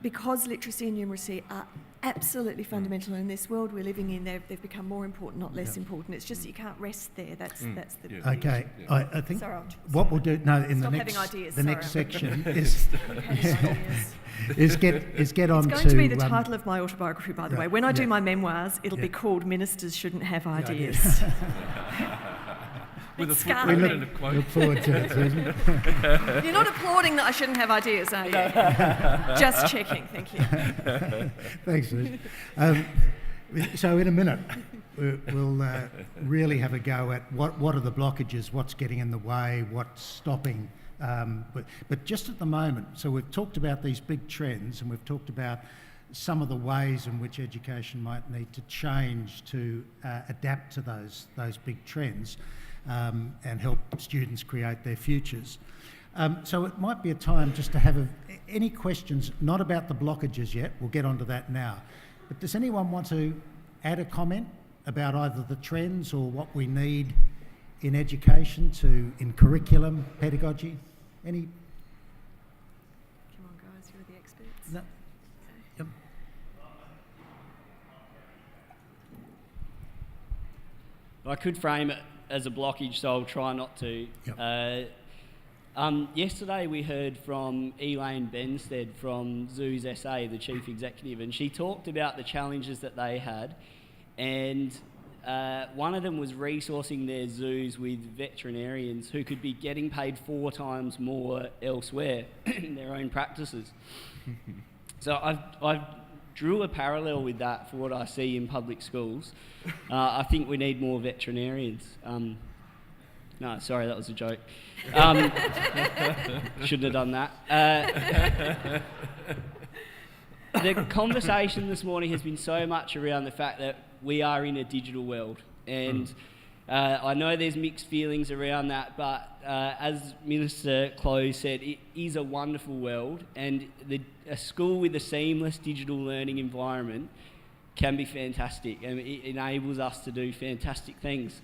because literacy and numeracy are absolutely fundamental in this world we're living in. They've become more important, not less important. It's just that you can't rest there. That's the Okay, I think Sorry, what we'll do in the Stop next having ideas, the sorry. next section is get on It's going to be the title of my autobiography, by the way. When I do my memoirs, it'll be called "Ministers Shouldn't Have Ideas." With a scarred footnote me. and a quote. Look forward to it, Susan. You're not applauding that I shouldn't have ideas, are you? Just checking, thank you. Thanks, Susan. So in a minute, we'll really have a go at what are the blockages, what's getting in the way, what's stopping. But just at the moment, so we've talked about these big trends, and we've talked about some of the ways in which education might need to change to adapt to those big trends and help students create their futures. So it might be a time just to have any questions, not about the blockages yet, we'll get onto that now, but does anyone want to add a comment about either the trends or what we need in education in curriculum, pedagogy? Any? Come on, guys, you're the experts. No. Yep. I could frame it as a blockage, so I'll try not to. Yep. Yesterday we heard from Elaine Benstead from Zoos SA, the Chief Executive, and she talked about the challenges that they had, and one of them was resourcing their zoos with veterinarians who could be getting paid 4 times more elsewhere in their own practices. So I've drew a parallel with that for what I see in public schools. I think we need more veterinarians. No, sorry, that was a joke. Shouldn't have done that. The conversation this morning has been so much around the fact that we are in a digital world, and I know there's mixed feelings around that, but as Minister Close said, it is a wonderful world, and a school with a seamless digital learning environment can be fantastic, and it enables us to do fantastic things.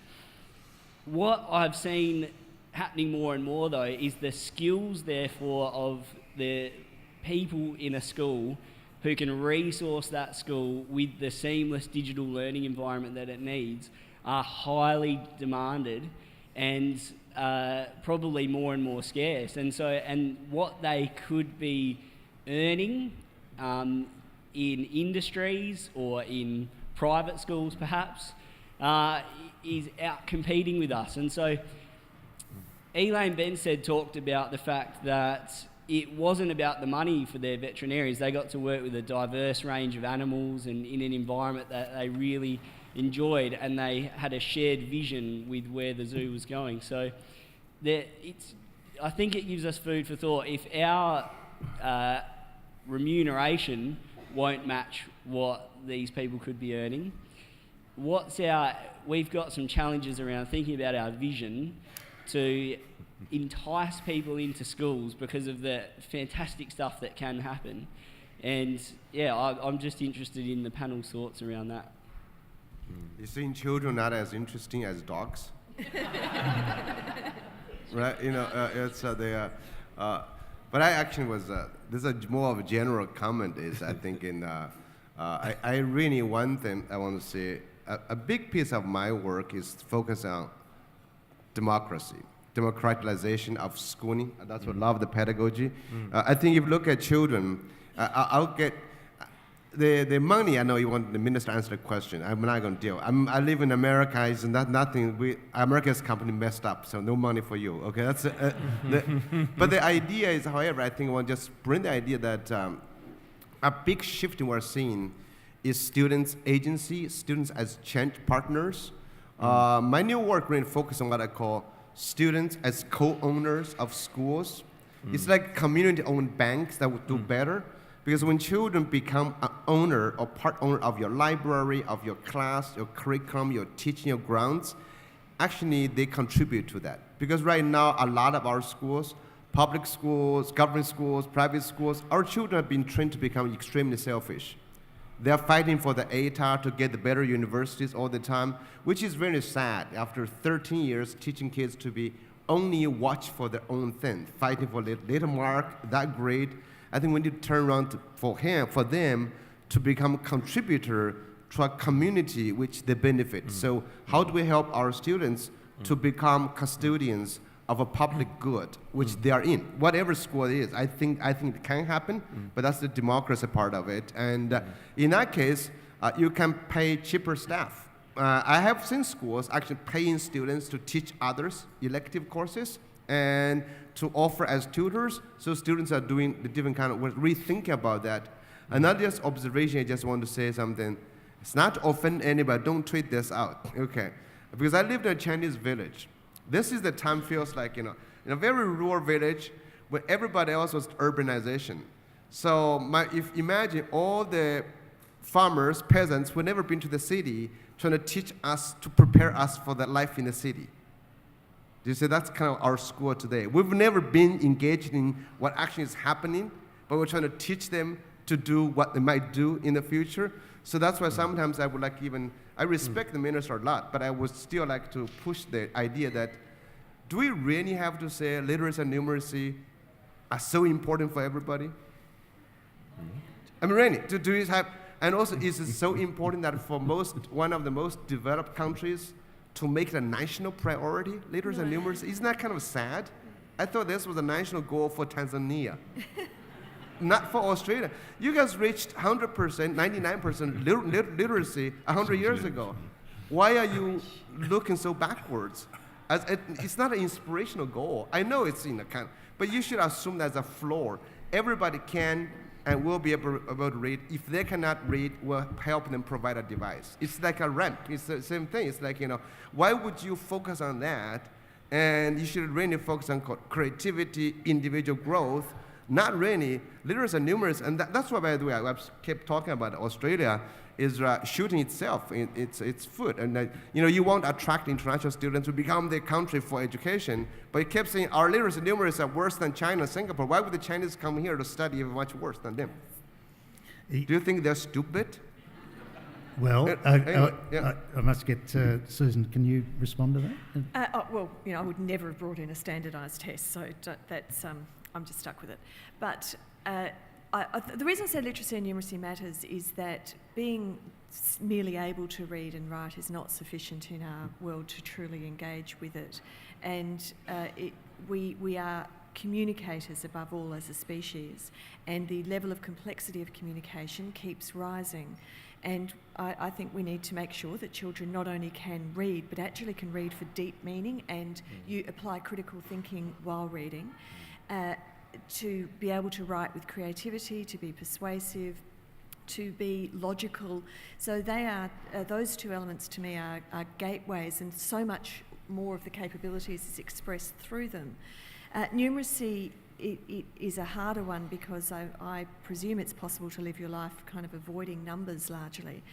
What I've seen happening more and more, though, is the skills, therefore, of the people in a school who can resource that school with the seamless digital learning environment that it needs are highly demanded and probably more and more scarce. And what they could be earning in industries or in private schools, perhaps, is out competing with us. And so Elaine Benstead talked about the fact that it wasn't about the money for their veterinarians. They got to work with a diverse range of animals and in an environment that they really enjoyed, and they had a shared vision with where the zoo was going. So I think it gives us food for thought. If our remuneration won't match what these people could be earning, we've got some challenges around thinking about our vision to entice people into schools because of the fantastic stuff that can happen. And I'm just interested in the panel's thoughts around that. You think children not as interesting as dogs? Right? It's they are. But I actually was. This is more of a general comment. I think I really one thing I want to say. A big piece of my work is focused on democratization of schooling. That's what I love the pedagogy. I think if you look at children, the money, I know you want the minister to answer the question. I'm not going to deal. I live in America. It's not nothing. America's company messed up, so no money for you. Okay, that's. But the idea is, however, I think I want to just bring the idea that a big shift we're seeing is students' agency, students as change partners. My new work really focuses on what I call students as co-owners of schools. It's like community-owned banks that would do better. Because when children become an owner or part owner of your library, of your class, your curriculum, your teaching, your grounds, actually they contribute to that. Because right now, a lot of our schools, public schools, government schools, private schools, our children have been trained to become extremely selfish. They're fighting for the ATAR to get the better universities all the time, which is very sad. After 13 years teaching kids to be only watch for their own thing, fighting for the little mark, that grade, I think we need to turn around for them to become a contributor to a community which they benefit. So how do we help our students to become custodians of a public good, which they are in, whatever school it is? I think it can happen, but that's the democracy part of it. And in that case, you can pay cheaper staff. I have seen schools actually paying students to teach others elective courses and to offer as tutors, so students are doing the different kind of work, rethinking about that. Another just observation, I just want to say something. It's not to offend anybody, don't tweet this out, okay? Because I lived in a Chinese village. This is the time feels like, in a very rural village where everybody else was urbanization. So if imagine all the farmers, peasants who had never been to the city, trying to teach us, to prepare us for the life in the city. You see, that's kind of our school today. We've never been engaged in what actually is happening, but we're trying to teach them to do what they might do in the future. So that's why sometimes I would like I respect the minister a lot, but I would still like to push the idea that, do we really have to say literacy and numeracy are so important for everybody? I mean, really, do you have, and also is it so important that for one of the most developed countries, to make it a national priority, literacy and numeracy? Isn't that kind of sad? I thought this was a national goal for Tanzania, not for Australia. You guys reached 100%, 99% literacy 100 years ago. Why are you looking so backwards? It's not an inspirational goal. I know it's but you should assume that's a floor. Everybody can and will be able to read. If they cannot read, we'll help them provide a device. It's like a ramp. It's the same thing. It's like, why would you focus on that? And you should really focus on creativity, individual growth, not really literacy and numeracy. And that's why, by the way, I kept talking about Australia is shooting itself in its foot. And you won't attract international students to become the country for education, but it kept saying our literacy and numeracy are worse than China and Singapore. Why would the Chinese come here to study much worse than them? Do you think they're stupid? Well, Anyway, I must get Susan. Can you respond to that? Well, I would never have brought in a standardised test, so that's I'm just stuck with it. But the reason I say literacy and numeracy matters is that being merely able to read and write is not sufficient in our world to truly engage with it. And we are communicators above all as a species, and the level of complexity of communication keeps rising. And I think we need to make sure that children not only can read, but actually can read for deep meaning, and you apply critical thinking while reading. To be able to write with creativity, to be persuasive, to be logical. So they are, those two elements to me are gateways, and so much more of the capabilities is expressed through them. Numeracy it is a harder one because I presume it's possible to live your life kind of avoiding numbers largely.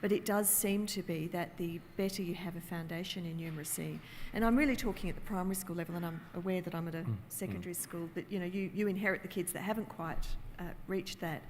But it does seem to be that the better you have a foundation in numeracy, and I'm really talking at the primary school level, and I'm aware that I'm at a secondary school, but you inherit the kids that haven't quite reached that,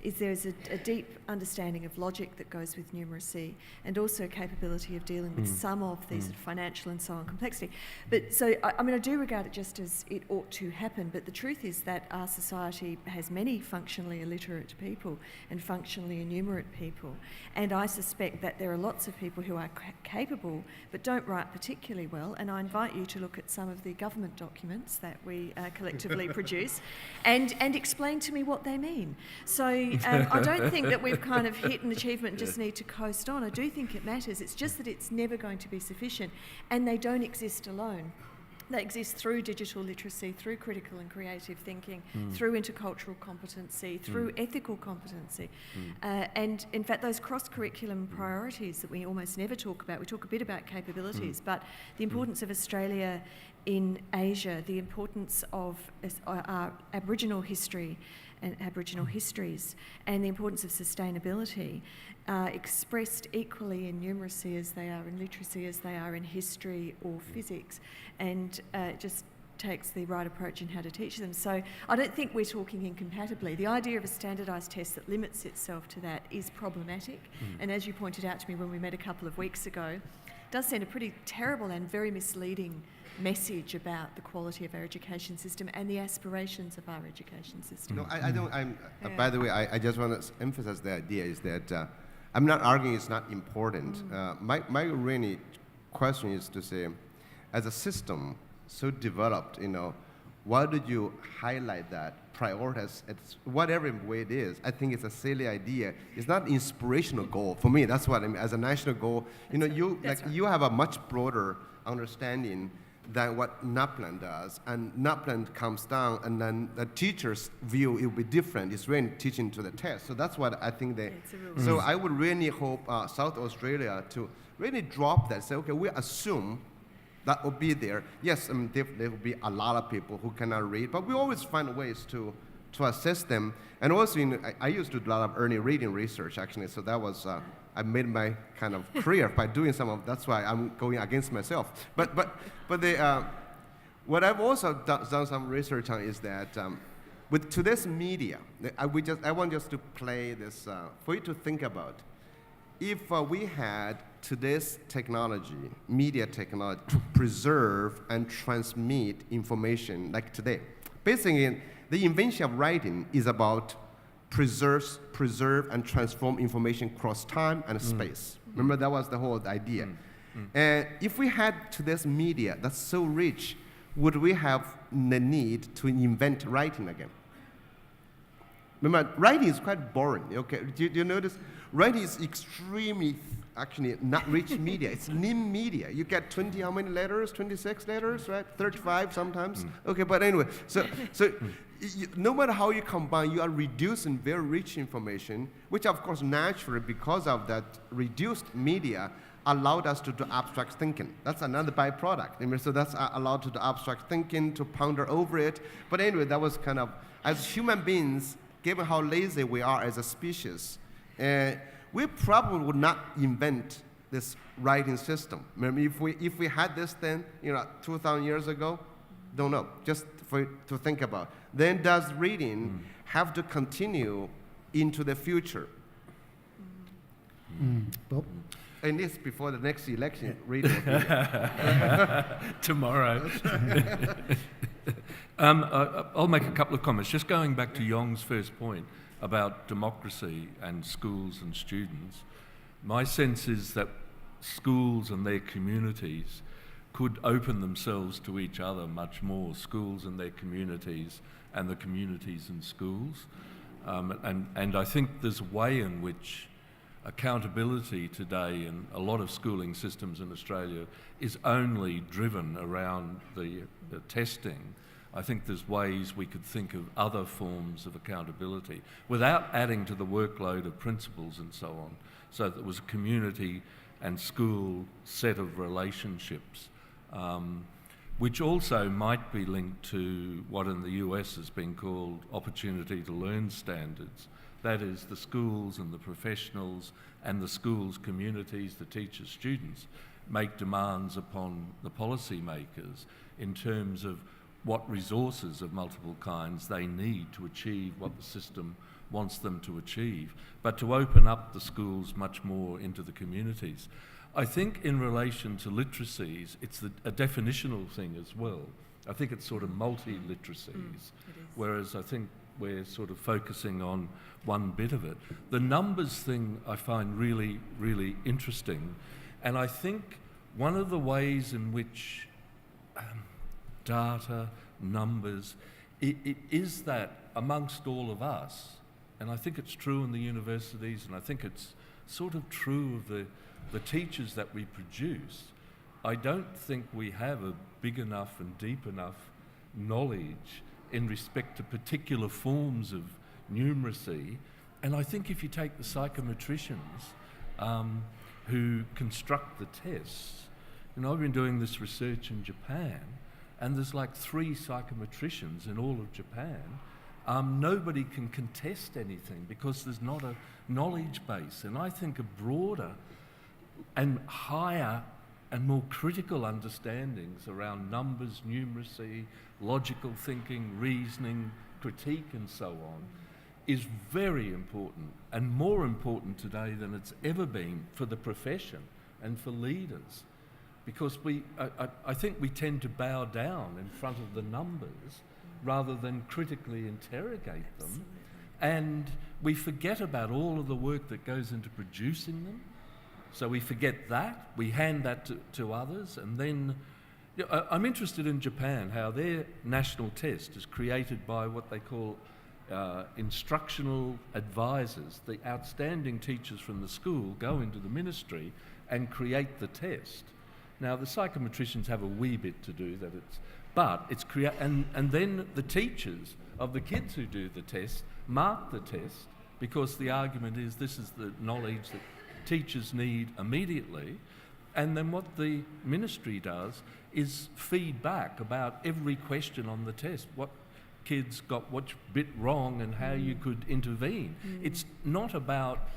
is there's a deep understanding of logic that goes with numeracy, and also capability of dealing with some of these financial and so on complexity. But so, I do regard it just as it ought to happen, but the truth is that our society has many functionally illiterate people and functionally innumerate people, and I suspect that there are lots of people who are capable but don't write particularly well, and I invite you to look at some of the government documents that we collectively produce and explain to me what they mean. So I don't think that we've kind of hit an achievement and just need to coast on. I do think it matters. It's just that it's never going to be sufficient, and they don't exist alone. They exist through digital literacy, through critical and creative thinking, through intercultural competency, through ethical competency. And in fact, those cross-curriculum priorities that we almost never talk about, we talk a bit about capabilities, but the importance of Australia in Asia, the importance of our Aboriginal history and Aboriginal histories, and the importance of sustainability, expressed equally in numeracy as they are in literacy, as they are in history or physics, and just takes the right approach in how to teach them. So I don't think we're talking incompatibly. The idea of a standardised test that limits itself to that is problematic, and as you pointed out to me when we met a couple of weeks ago, does send a pretty terrible and very misleading message about the quality of our education system and the aspirations of our education system. No, I don't. By the way, I just want to emphasize the idea is that I'm not arguing it's not important. My really question is to say, as a system so developed, why did you highlight that, prioritize it, whatever way it is? I think it's a silly idea. It's not an inspirational goal for me. That's what I mean. As a national goal, you have a much broader understanding than what NAPLAN does, and NAPLAN comes down, and then the teacher's view it will be different. It's really teaching to the test. So that's what I think they. So I would really hope South Australia to really drop that. Say, okay, we assume that will be there. Yes, there will be a lot of people who cannot read, but we always find ways to assess them. And also, I used to do a lot of early reading research actually. So that was. I made my kind of career by doing some of. That's why I'm going against myself. But what I've also done some research on is that with today's media, I want just to play this for you to think about. If we had today's technology, media technology, to preserve and transmit information like today, basically the invention of writing is about preserve and transform information across time and space. Remember, that was the whole idea. And if we had today's media that's so rich, would we have the need to invent writing again? Remember, writing is quite boring. Okay, do you notice? Writing is extremely, actually, not rich media. It's lean media. You get 20, how many letters? 26 letters, right? 35 sometimes. Okay, but anyway, so no matter how you combine, you are reducing very rich information, which of course naturally, because of that reduced media, allowed us to do abstract thinking. That's another byproduct. So that's allowed to do abstract thinking, to ponder over it. But anyway, that was kind of, as human beings, given how lazy we are as a species, we probably would not invent this writing system. Maybe if we had this then, 2,000 years ago, don't know, just for you to think about. Then does reading have to continue into the future? Bob? And this before the next election, reading. Tomorrow. I'll make a couple of comments. Just going back to Yong's first point about democracy and schools and students, my sense is that schools and their communities could open themselves to each other much more, schools and their communities and the communities and schools. And I think there's a way in which accountability today in a lot of schooling systems in Australia is only driven around the testing. I think there's ways we could think of other forms of accountability without adding to the workload of principals and so on, so that it was a community and school set of relationships, which also might be linked to what in the US has been called opportunity to learn standards. That is, the schools and the professionals and the schools' communities, the teachers, students, make demands upon the policymakers in terms of what resources of multiple kinds they need to achieve what the system wants them to achieve, but to open up the schools much more into the communities. I think in relation to literacies, it's a definitional thing as well. I think it's sort of multi-literacies, whereas I think we're sort of focusing on one bit of it. The numbers thing I find really, really interesting, and I think one of the ways in which data, numbers, it is that amongst all of us, and I think it's true in the universities, and I think it's sort of true of the teachers that we produce. I don't think we have a big enough and deep enough knowledge in respect to particular forms of numeracy. And I think if you take the psychometricians who construct the tests, I've been doing this research in Japan, and there's like 3 psychometricians in all of Japan. Nobody can contest anything because there's not a knowledge base. And I think a broader and higher and more critical understandings around numbers, numeracy, logical thinking, reasoning, critique and so on is very important, and more important today than it's ever been for the profession and for leaders. Because I think we tend to bow down in front of the numbers rather than critically interrogate them. And we forget about all of the work that goes into producing them. So we forget that, we hand that to others, and then I'm interested in Japan, how their national test is created by what they call instructional advisors. The outstanding teachers from the school go into the ministry and create the test. Now the psychometricians have a wee bit to do that, and then the teachers of the kids who do the test mark the test, because the argument is this is the knowledge that teachers need immediately. And then what the ministry does is feed back about every question on the test, what kids got which bit wrong and how you could intervene. It's not about,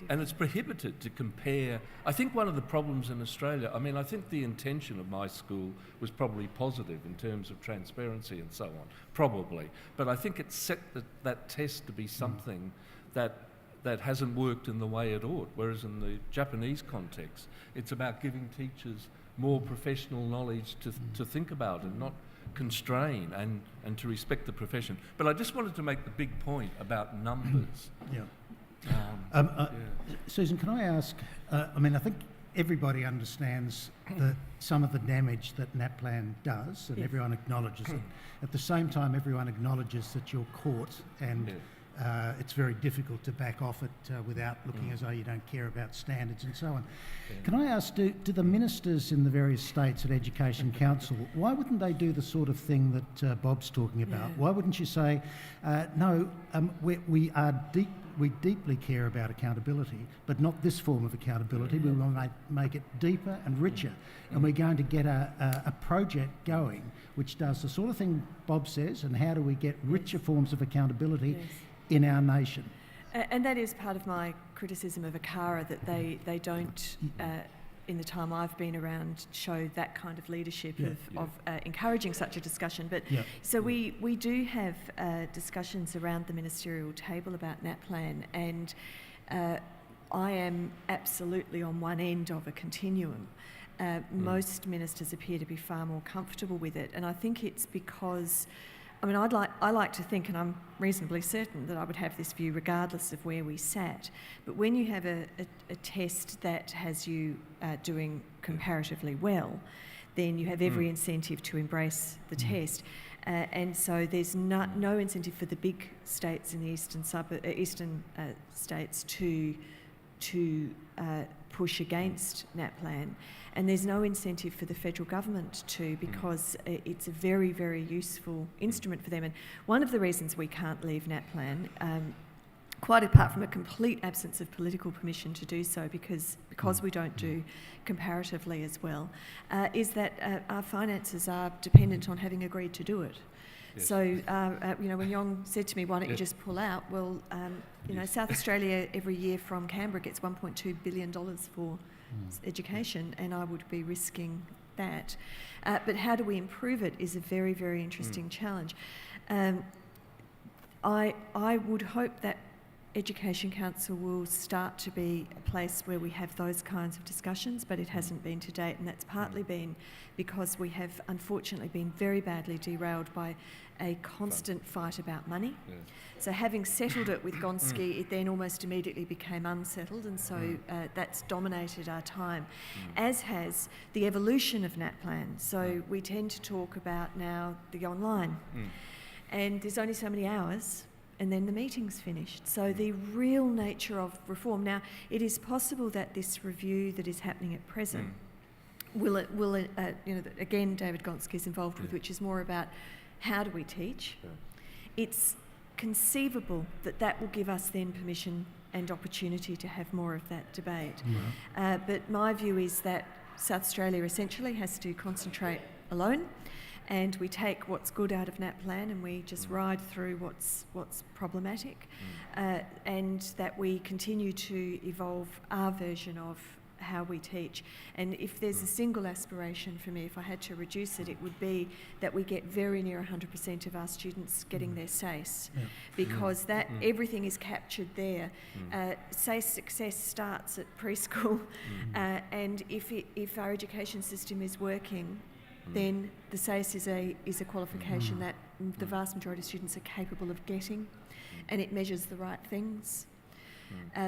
and it's prohibited to compare. I think one of the problems in Australia, I think the intention of my school was probably positive in terms of transparency and so on, probably. But I think it set that test to be something that hasn't worked in the way it ought, whereas in the Japanese context, it's about giving teachers more professional knowledge to think about and not constrain, and to respect the profession. But I just wanted to make the big point about numbers. Susan, can I ask, I think everybody understands some of the damage that NAPLAN does, and everyone acknowledges it. At the same time, everyone acknowledges that you're caught, and it's very difficult to back off it without looking as though you don't care about standards and so on. Can I ask, do the ministers in the various states at Education Council, why wouldn't they do the sort of thing that Bob's talking about? Why wouldn't you say, no, we deeply care about accountability, but not this form of accountability. We want to make it deeper and richer, and we're going to get a project going which does the sort of thing Bob says, and how do we get richer forms of accountability in our nation? And that is part of my criticism of ACARA, that they don't, in the time I've been around, show that kind of leadership of encouraging such a discussion. But so we do have discussions around the ministerial table about NAPLAN, and I am absolutely on one end of a continuum. Most ministers appear to be far more comfortable with it, and I think it's because, I like to think, and I'm reasonably certain that I would have this view regardless of where we sat, but when you have a test that has you doing comparatively well, then you have every incentive to embrace the test. And so there's no incentive for the big states in the eastern states to push against NAPLAN. And there's no incentive for the federal government to, because it's a very, very useful instrument for them. And one of the reasons we can't leave NAPLAN, quite apart from a complete absence of political permission to do so, because we don't do comparatively as well, is that our finances are dependent on having agreed to do it. Yes. So, when Yong said to me, why don't you just pull out? Well, South Australia every year from Canberra gets $1.2 billion for education, and I would be risking that. But how do we improve it is a very, very interesting challenge. I would hope that Education Council will start to be a place where we have those kinds of discussions, but it hasn't been to date, and that's partly been because we have unfortunately been very badly derailed by a constant fight about money. Yes. So having settled it with Gonski, it then almost immediately became unsettled, and so that's dominated our time, as has the evolution of NAPLAN. So we tend to talk about now the online, and there's only so many hours and then the meeting's finished. So the real nature of reform. Now, it is possible that this review that is happening at present will again, David Gonski is involved with, which is more about how do we teach. It's conceivable that that will give us then permission and opportunity to have more of that debate. But my view is that South Australia essentially has to concentrate alone, and we take what's good out of NAPLAN and we just ride through what's problematic, and that we continue to evolve our version of how we teach. And if there's a single aspiration for me, if I had to reduce it, it would be that we get very near 100% of our students getting their SASE, because that everything is captured there. SASE success starts at preschool, and if our education system is working, then the SASE is a qualification that the vast majority of students are capable of getting, and it measures the right things.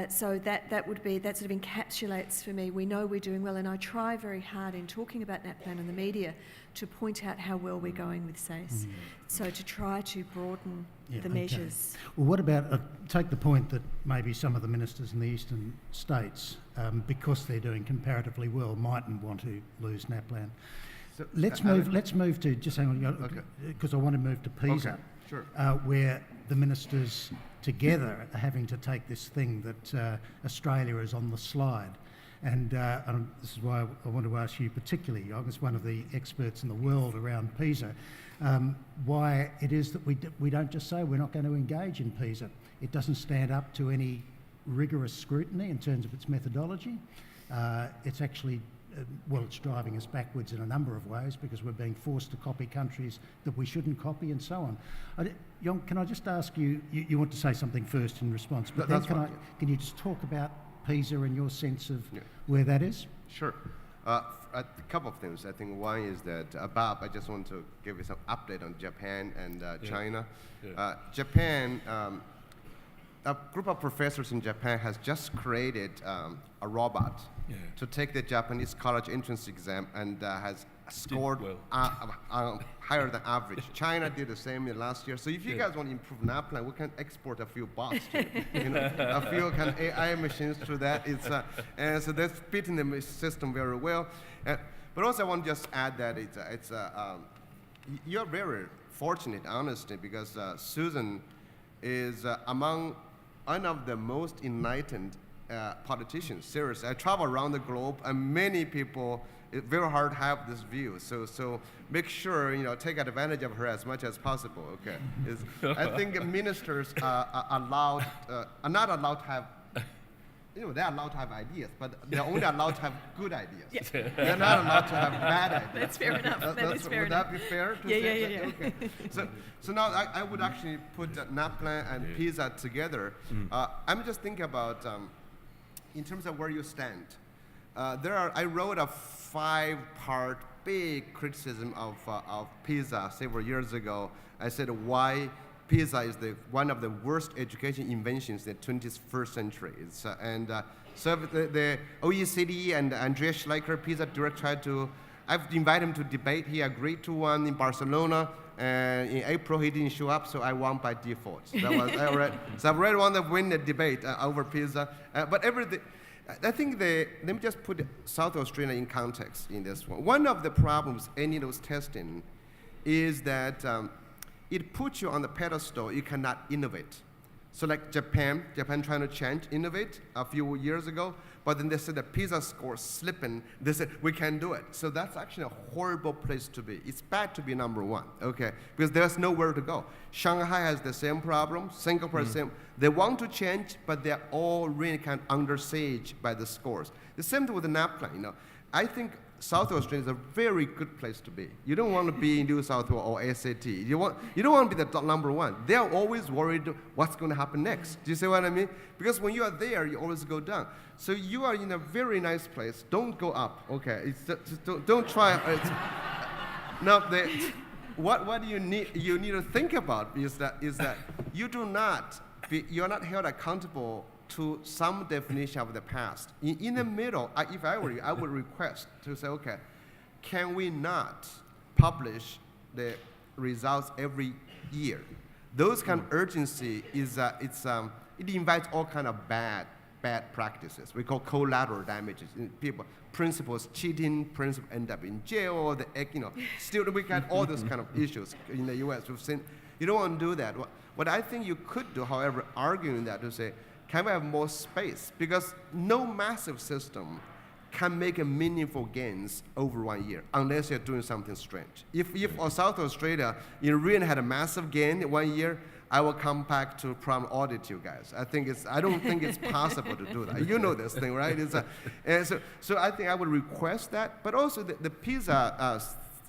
So that sort of encapsulates for me, we know we're doing well, and I try very hard in talking about NAPLAN in the media to point out how well we're going with SASE, so to try to broaden the measures. Well, what about, take the point that maybe some of the ministers in the eastern states, because they're doing comparatively well, mightn't want to lose NAPLAN. So, Let's move to, just hang on, because I want to move to PISA, where the ministers together are having to take this thing that Australia is on the slide. And this is why I want to ask you particularly, Yong, as one of the experts in the world around PISA, why it is that we don't just say we're not going to engage in PISA. It doesn't stand up to any rigorous scrutiny in terms of its methodology. It's actually it's driving us backwards in a number of ways because we're being forced to copy countries that we shouldn't copy and so on. Yong, can I just ask you, you want to say something first in response, but then can you just talk about PISA and your sense of where that is? Sure. A couple of things. I think one is that, Bob, I just want to give you some update on Japan and China. Japan, a group of professors in Japan has just created a robot to take the Japanese college entrance exam and has scored higher than average. China did the same last year. So if you guys want to improve NAPLAN, we can export a few bots to a few kind of AI machines to that. And so that's fitting the system very well. But also I want to just add that you're very fortunate, honestly, because Susan is among one of the most enlightened politicians. Seriously, I travel around the globe, and many people, it's very hard to have this view. So make sure take advantage of her as much as possible. Okay, I think ministers are not allowed to have. They're allowed to have ideas, but they're only allowed to have good ideas. They're not allowed to have bad ideas. That's fair enough. Would that be fair to say? Yeah. Okay. So now I would actually put NAPLAN and PISA together. I'm just thinking about, in terms of where you stand. I wrote a 5-part big criticism of PISA several years ago. I said why PISA is one of the worst education inventions in the 21st century. So the OECD and Andreas Schleicher, PISA director, I've invited him to debate. He agreed to one in Barcelona. And in April, he didn't show up, so I won by default. So I already won the win the debate over PISA. But I think let me just put South Australia in context in this one. One of the problems any of those testing is that it puts you on the pedestal, you cannot innovate. So like Japan trying to innovate a few years ago, but then they said the PISA score slipping, they said, we can do it. So that's actually a horrible place to be. It's bad to be number one, okay? Because there's nowhere to go. Shanghai has the same problem, Singapore has the same. They want to change, but they're all really kind of under siege by the scores. The same thing with the NAPLAN, I think South Australia is a very good place to be. You don't want to be in New South Wales or SAT. You don't want to be the number one. They are always worried what's going to happen next. Do you see what I mean? Because when you are there, you always go down. So you are in a very nice place. Don't go up. Okay, don't try. What you need to think about is that you are not held accountable to some definition of the past. In the middle, if I were you, I would request to say, okay, can we not publish the results every year? those kind of urgency is it invites all kind of bad practices. We call collateral damages. People, principals cheating, principals end up in jail. Still we got all those kind of issues in the U.S. We've seen. You don't want to do that. What I think you could do, however, arguing that to say, can we have more space? Because no massive system can make a meaningful gains over 1 year unless you're doing something strange. If South Australia, really had a massive gain in 1 year, I will come back to problem audit you guys. I don't think it's possible to do that. You know this thing, right? So I think I would request that. But also the PISA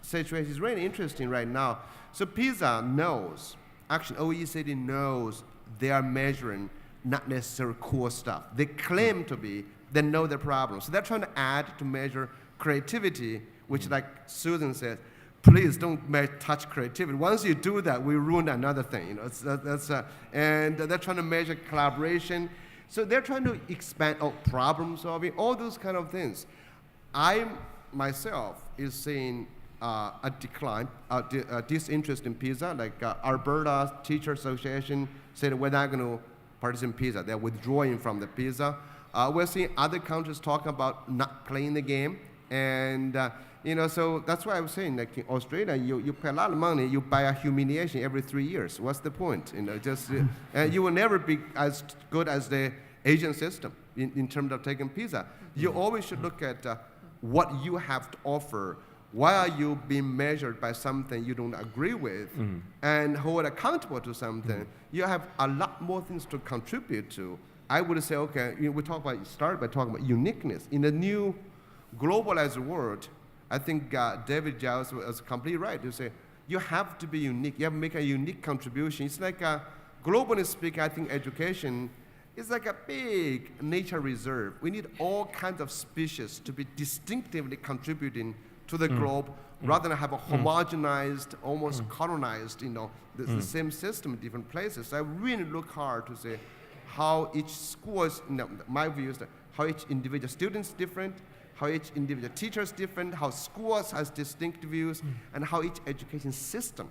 situation is really interesting right now. So PISA knows, actually OECD knows they are measuring not necessarily core stuff. They claim to be, they know the problem. So they're trying to add to measure creativity, which like Susan said, please don't touch creativity. Once you do that, we ruin another thing. And they're trying to measure collaboration. So they're trying to expand problem solving, all those kind of things. I myself is seeing a decline, disinterest in PISA. Like Alberta Teacher Association said we're not going to participate in PISA. They're withdrawing from the PISA. We're seeing other countries talk about not playing the game. And so that's why I was saying, like in Australia, you pay a lot of money, you buy a humiliation every 3 years. What's the point? And you will never be as good as the Asian system in terms of taking PISA. You always should look at what you have to offer. Why are you being measured by something you don't agree with and hold accountable to something? You have a lot more things to contribute to. I would say, okay, we start by talking about uniqueness. In the new globalized world, I think David Zhao was completely right to say, you have to be unique. You have to make a unique contribution. It's like, globally speaking, I think education is like a big nature reserve. We need all kinds of species to be distinctively contributing to the globe rather than have a homogenized, almost colonized, the same system in different places. So I really look hard to say how each school is, my view is that how each individual student is different, how each individual teacher is different, how schools has distinct views, and how each education system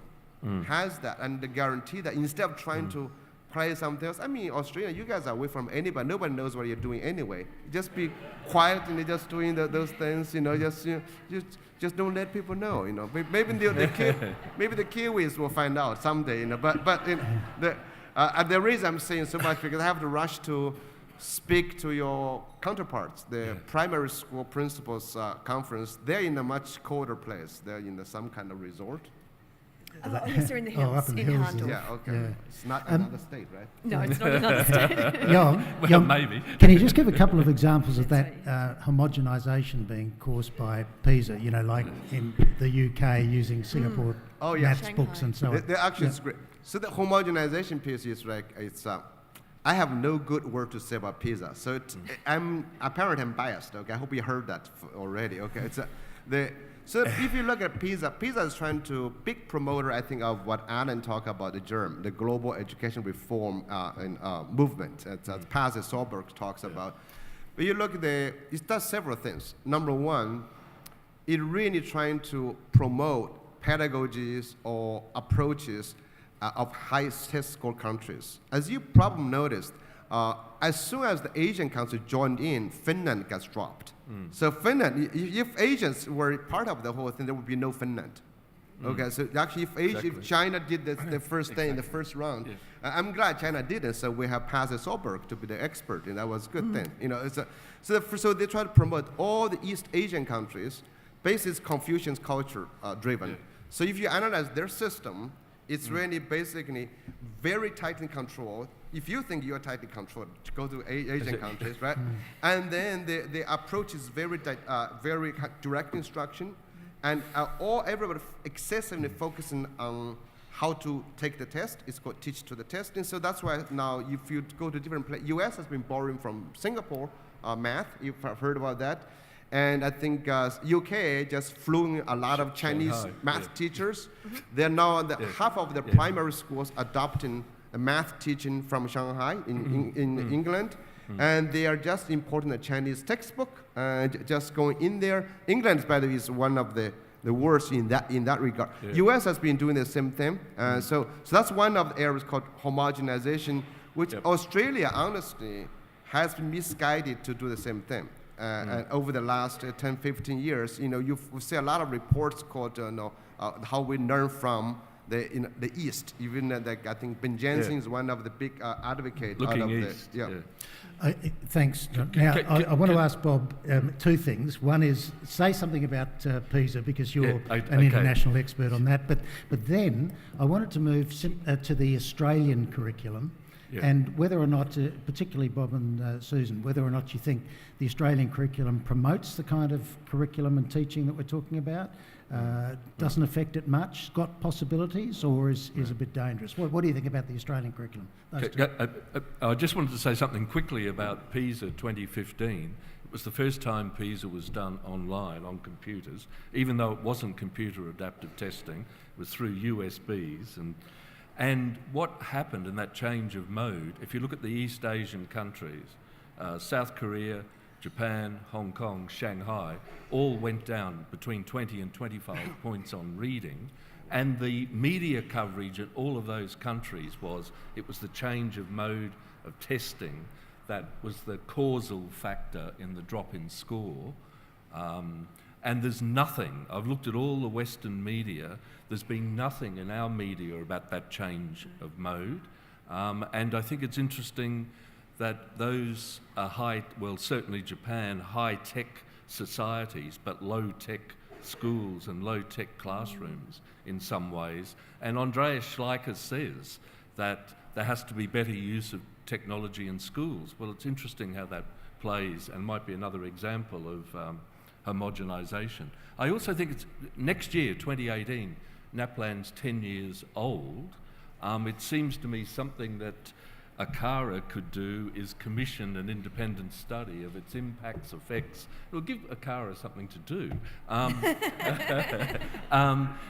has that, and the guarantee that instead of trying to play something else. I mean, Australia, you guys are away from anybody. Nobody knows what you're doing anyway. Just be quiet and just doing those things, just don't let people know, Maybe maybe the Kiwis will find out someday, But the reason I'm saying so much because I have to rush to speak to your counterparts, the primary school principals conference. They're in a much colder place. They're in some kind of resort. Yes, they're in the hills, up in the in hills, Hahndorf. Yeah, okay. It's not another state, right? No, it's not another state. Yong, maybe. Can you just give a couple of examples of that homogenisation being caused by PISA, like in the UK using Singapore maths Shanghai. books and so on? They're actually great. So the homogenization piece is like, I have no good word to say about PISA. So I'm biased, okay? I hope you heard that already, okay? So if you look at PISA is trying to, big promoter, I think, of what Alan talked about, the GERM, the Global Education Reform Movement, as Paz Solberg talks about. But you look at it does several things. Number one, it really trying to promote pedagogies or approaches of high test score countries. As you probably noticed, as soon as the Asian countries joined in, Finland gets dropped. So Finland, if Asians were part of the whole thing, there would be no Finland. Okay, so actually if China did the first thing in the first round, I'm glad China did it, so we have Paz Solberg to be the expert, and that was a good thing. So they try to promote all the East Asian countries, basically Confucian culture driven. So if you analyze their system, it's really basically very tightly controlled. If you think you're tightly controlled, go to Asian countries, right? And then the approach is very direct instruction, and everybody excessively focusing on how to take the test. It's called teach to the test. And so that's why now if you go to different places, US has been borrowing from Singapore math, you've heard about that. And I think UK just flew in a lot of Chinese math teachers. They're now half of the primary schools adopting math teaching from Shanghai in England. And they are just importing the Chinese textbook, just going in there. England, by the way, is one of the the worst in that regard. Yeah. U.S. has been doing the same thing. So that's one of the areas called homogenization, which Australia, honestly, has been misguided to do the same thing. And over the last 10, 15 years, you see a lot of reports called how we learn from the East. Even I think Ben Jensen is one of the big advocates. Looking east. Thanks, John. Now, I want to ask Bob two things. One is say something about PISA because you're an international expert on that. But then I wanted to move to the Australian curriculum. Yeah. And whether or not, particularly Bob and Susan, whether or not you think the Australian curriculum promotes the kind of curriculum and teaching that we're talking about, doesn't affect it much, got possibilities, or is a bit dangerous? What do you think about the Australian curriculum? I just wanted to say something quickly about PISA 2015. It was the first time PISA was done online on computers, even though it wasn't computer adaptive testing, it was through USBs. And what happened in that change of mode, if you look at the East Asian countries, South Korea, Japan, Hong Kong, Shanghai, all went down between 20 and 25 points on reading. And the media coverage in all of those countries was the change of mode of testing that was the causal factor in the drop in score. And there's nothing, I've looked at all the Western media, there's been nothing in our media about that change of mode. And I think it's interesting that those are certainly Japan, high-tech societies, but low-tech schools and low-tech classrooms in some ways. And Andreas Schleicher says that there has to be better use of technology in schools. Well, it's interesting how that plays and might be another example of homogenisation. I also think it's next year, 2018, NAPLAN's 10 years old. It seems to me something that ACARA could do is commission an independent study of its impacts, effects. It'll give ACARA something to do.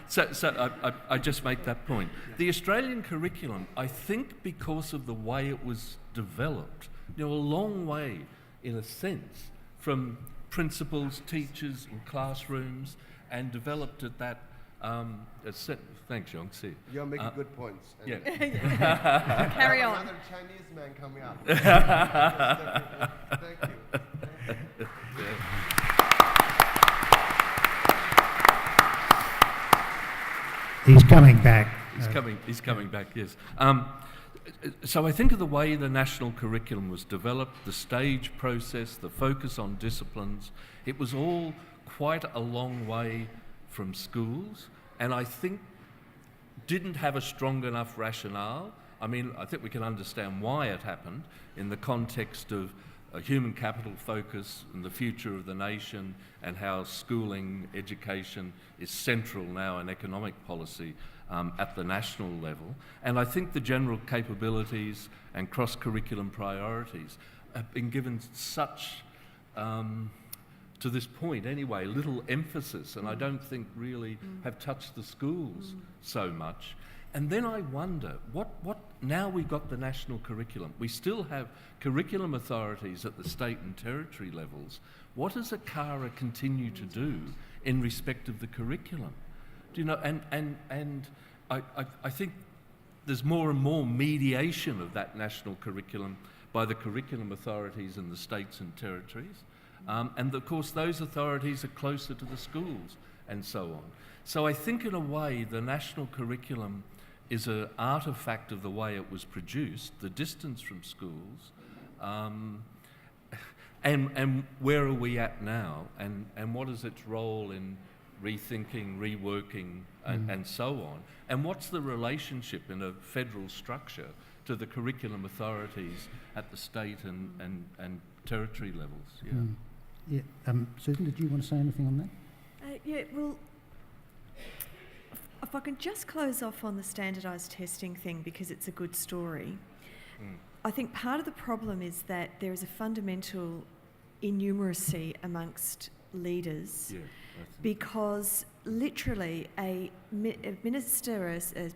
So I just make that point. The Australian curriculum, I think because of the way it was developed, a long way, in a sense, from principals, teachers in classrooms, and developed at that. Thanks, Yong. See. You're making good points. Yeah. Carry on. Another Chinese man coming up. Thank you. He's coming back. He's coming back. Yes. So I think of the way the national curriculum was developed, the stage process, the focus on disciplines. It was all quite a long way from schools, and I think didn't have a strong enough rationale. I mean, I think we can understand why it happened in the context of a human capital focus and the future of the nation, and how schooling, education is central now in economic policy at the national level. And I think the general capabilities and cross-curriculum priorities have been given such, to this point anyway, little emphasis, and I don't think really have touched the schools so much. And then I wonder, what now we've got the national curriculum, we still have curriculum authorities at the state and territory levels. What does ACARA continue to do in respect of the curriculum? Do you know, and I think there's more and more mediation of that national curriculum by the curriculum authorities in the states and territories. And of course, those authorities are closer to the schools and so on. So I think in a way, the national curriculum is an artefact of the way it was produced, the distance from schools, and where are we at now, and what is its role in rethinking, reworking, and so on, and what's the relationship in a federal structure to the curriculum authorities at the state and territory levels? Yeah. Susan, did you want to say anything on that? Well, if I can just close off on the standardised testing thing, because it's a good story. I think part of the problem is that there is a fundamental innumeracy amongst leaders, because literally a minister, a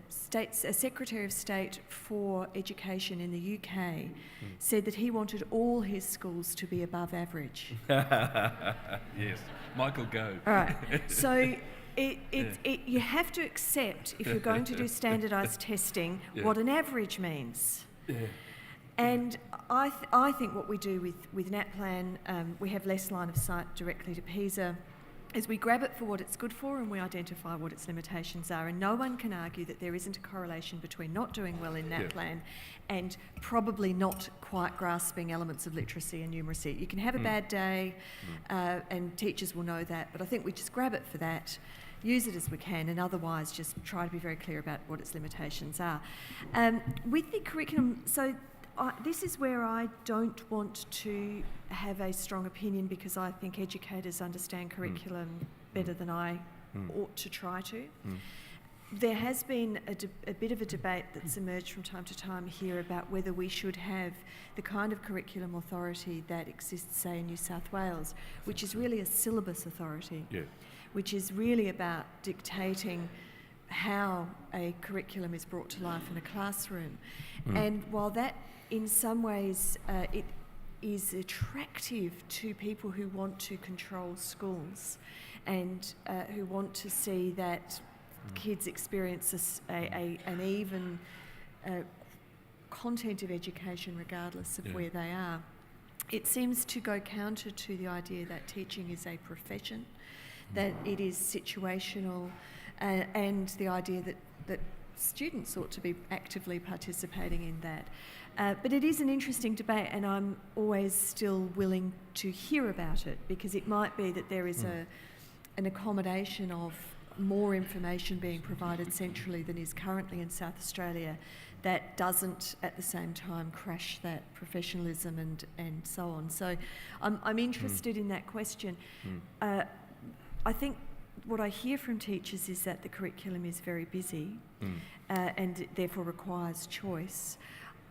Secretary of State for Education in the UK said that he wanted all his schools to be above average. Yes, Michael Gove. All right, so You have to accept, if you're going to do standardised testing, what an average means. Yeah. And I think what we do with NAPLAN, we have less line of sight directly to PISA, is we grab it for what it's good for and we identify what its limitations are. And no one can argue that there isn't a correlation between not doing well in NAPLAN and probably not quite grasping elements of literacy and numeracy. You can have a bad day and teachers will know that, but I think we just grab it for that, use it as we can, and otherwise just try to be very clear about what its limitations are. With the curriculum, this is where I don't want to have a strong opinion because I think educators understand curriculum better than I ought to try to. There has been a bit of a debate that's emerged from time to time here about whether we should have the kind of curriculum authority that exists, say, in New South Wales, which is really a syllabus authority, which is really about dictating how a curriculum is brought to life in a classroom. And while that in some ways it is attractive to people who want to control schools and who want to see that kids experience an even content of education regardless of where they are. It seems to go counter to the idea that teaching is a profession, that it is situational, and the idea that students ought to be actively participating in that. But it is an interesting debate, and I'm always still willing to hear about it because it might be that there is an accommodation of more information being provided centrally than is currently in South Australia that doesn't at the same time crash that professionalism and so on. So I'm interested in that question. I think what I hear from teachers is that the curriculum is very busy and it therefore requires choice.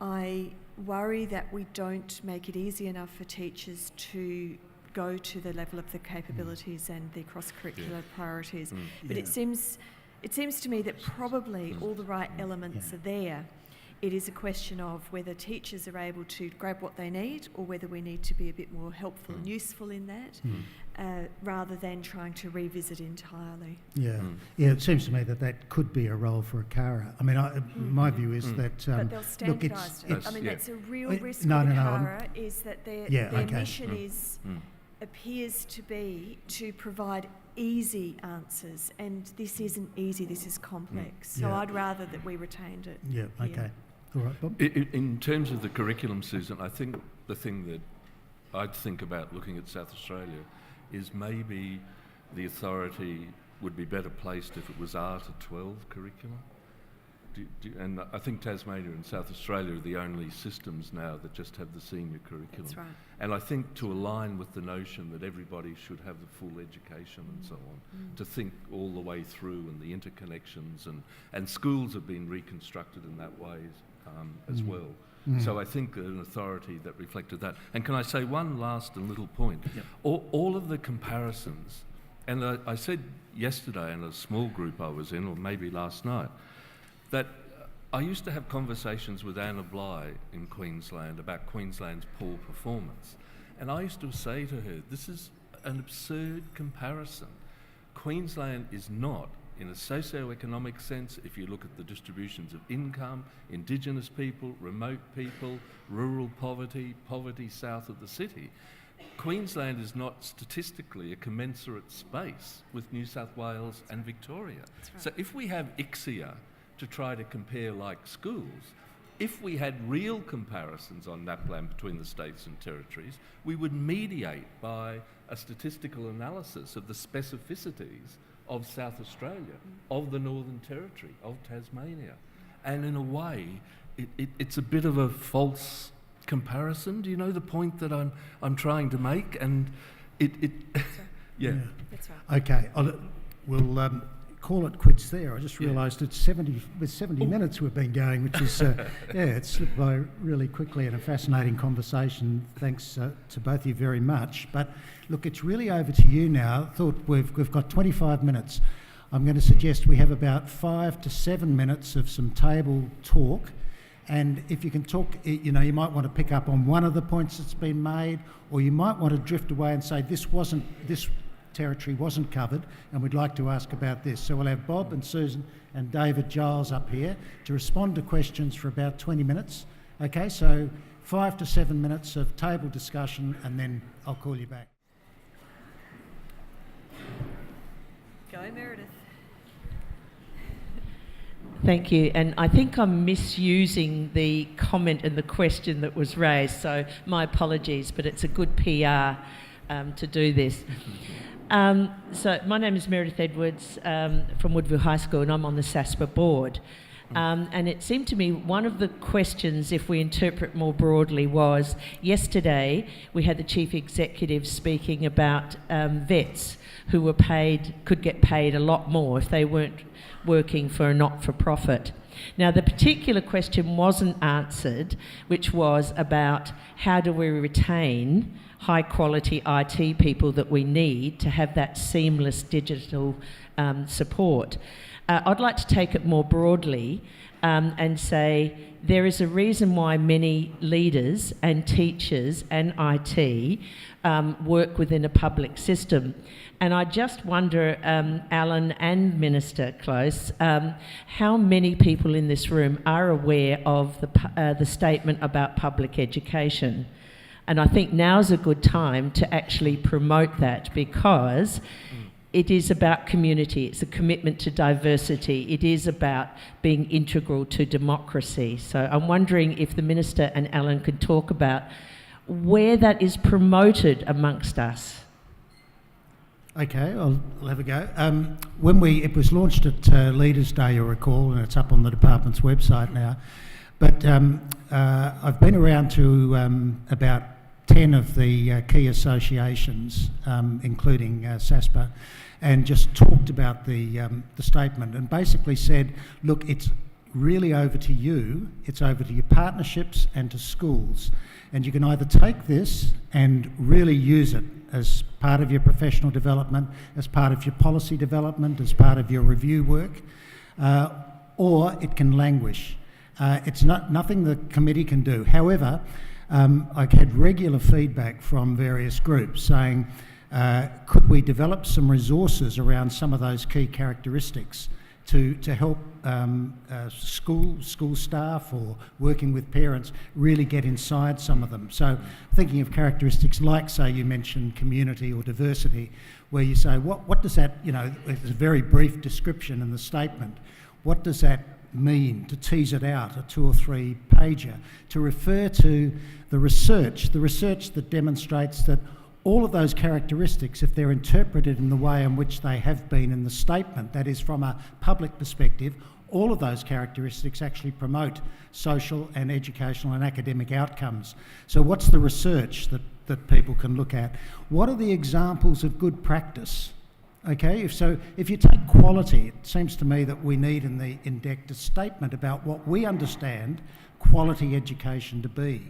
I worry that we don't make it easy enough for teachers to go to the level of the capabilities and the cross-curricular priorities. But it seems to me that probably all the right elements are there. It is a question of whether teachers are able to grab what they need or whether we need to be a bit more helpful and useful in that rather than trying to revisit entirely. Yeah, it seems to me that could be a role for a CARA. I mean, my view is that... but they'll standardise it. I mean, that's a real risk no, with no, CARA is that their mission is... appears to be to provide easy answers, and this isn't easy, this is complex. So I'd rather that we retained it. Yeah, okay. All right, Bob? In terms of the curriculum, Susan, I think the thing that I'd think about looking at South Australia is maybe the authority would be better placed if it was R-12 curriculum. And I think Tasmania and South Australia are the only systems now that just have the senior curriculum. That's right. And I think to align with the notion that everybody should have the full education and so on, to think all the way through and the interconnections and schools have been reconstructed in that way as well. So I think an authority that reflected that. And can I say one last and little point? Yep. All of the comparisons, and I said yesterday in a small group I was in, or maybe last night, that I used to have conversations with Anna Bligh in Queensland about Queensland's poor performance. And I used to say to her, this is an absurd comparison. Queensland is not, in a socio-economic sense, if you look at the distributions of income, Indigenous people, remote people, rural poverty, poverty south of the city, Queensland is not statistically a commensurate space with New South Wales and Victoria. Right. So if we have ICSIA to try to compare like schools, if we had real comparisons on NAPLAN between the states and territories, we would mediate by a statistical analysis of the specificities of South Australia, of the Northern Territory, of Tasmania. And in a way, it's a bit of a false comparison. Do you know the point that I'm trying to make? And yeah. That's right. Okay, we'll call it quits there. I just realised it's 70 minutes we've been going, which is, it slipped by really quickly, and a fascinating conversation. Thanks to both of you very much. But look, it's really over to you now. I thought we've got 25 minutes. I'm going to suggest we have about 5 to 7 minutes of some table talk. And if you can talk, you might want to pick up on one of the points that's been made, or you might want to drift away and say, this territory wasn't covered, and we'd like to ask about this. So we'll have Bob and Susan and David Giles up here to respond to questions for about 20 minutes. Okay, so 5 to 7 minutes of table discussion, and then I'll call you back. Go, Meredith. Thank you, and I think I'm misusing the comment and the question that was raised, so my apologies, but it's a good PR to do this. So my name is Meredith Edwards from Woodville High School, and I'm on the SASPA board. And it seemed to me one of the questions, if we interpret more broadly, was yesterday we had the Chief Executive speaking about vets who could get paid a lot more if they weren't working for a not-for-profit. Now, the particular question wasn't answered, which was about how do we retain high-quality IT people that we need to have that seamless digital support. I'd like to take it more broadly and say there is a reason why many leaders and teachers and IT work within a public system. And I just wonder, Alan and Minister Close, how many people in this room are aware of the statement about public education? And I think now's a good time to actually promote that, because it is about community, it's a commitment to diversity, it is about being integral to democracy. So I'm wondering if the Minister and Alan could talk about where that is promoted amongst us. Okay, I'll have a go. It was launched at Leaders' Day, you'll recall, and it's up on the department's website now. But I've been around to about 10 of the key associations, including SASPA, and just talked about the statement and basically said, look, it's really over to you, it's over to your partnerships and to schools. And you can either take this and really use it as part of your professional development, as part of your policy development, as part of your review work, or it can languish. It's nothing the committee can do. However, I had regular feedback from various groups saying, could we develop some resources around some of those key characteristics to help school staff or working with parents really get inside some of them. So thinking of characteristics like, say, you mentioned community or diversity, where you say, what does that, it's a very brief description in the statement, what does that mean, to tease it out, a 2 or 3 pager, to refer to the research that demonstrates that all of those characteristics, if they're interpreted in the way in which they have been in the statement, that is from a public perspective, all of those characteristics actually promote social and educational and academic outcomes. So what's the research that people can look at? What are the examples of good practice? Okay, if you take quality, it seems to me that we need in the INDECT a statement about what we understand quality education to be.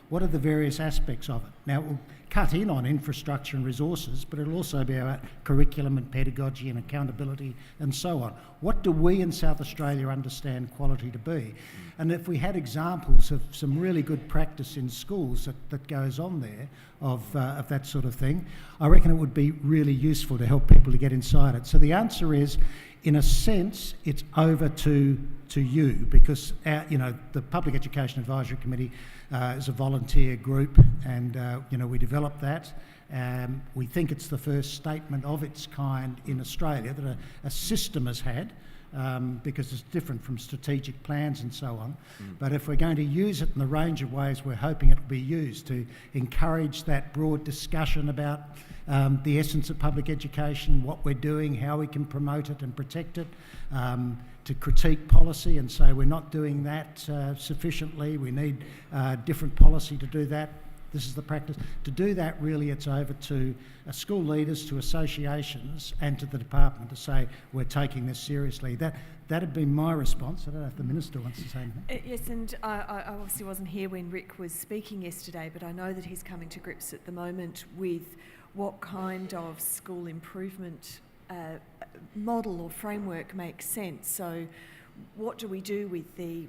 What are the various aspects of it? Now, it will cut in on infrastructure and resources, but it'll also be about curriculum and pedagogy and accountability and so on. What do we in South Australia understand quality to be? And if we had examples of some really good practice in schools that goes on there of that sort of thing, I reckon it would be really useful to help people to get inside it. So the answer is, in a sense, it's over to you, because the Public Education Advisory Committee is a volunteer group, and we developed that. We think it's the first statement of its kind in Australia that a system has had, because it's different from strategic plans and so on. But if we're going to use it in the range of ways we're hoping it will be used to encourage that broad discussion about the essence of public education, what we're doing, how we can promote it and protect it, to critique policy and say we're not doing that sufficiently, we need different policy to do that. This is the practice. To do that, really, it's over to school leaders, to associations, and to the department to say we're taking this seriously. That'd be my response. I don't know if the Minister wants to say anything. Yes, and I obviously wasn't here when Rick was speaking yesterday, but I know that he's coming to grips at the moment with what kind of school improvement model or framework makes sense. So what do we do with the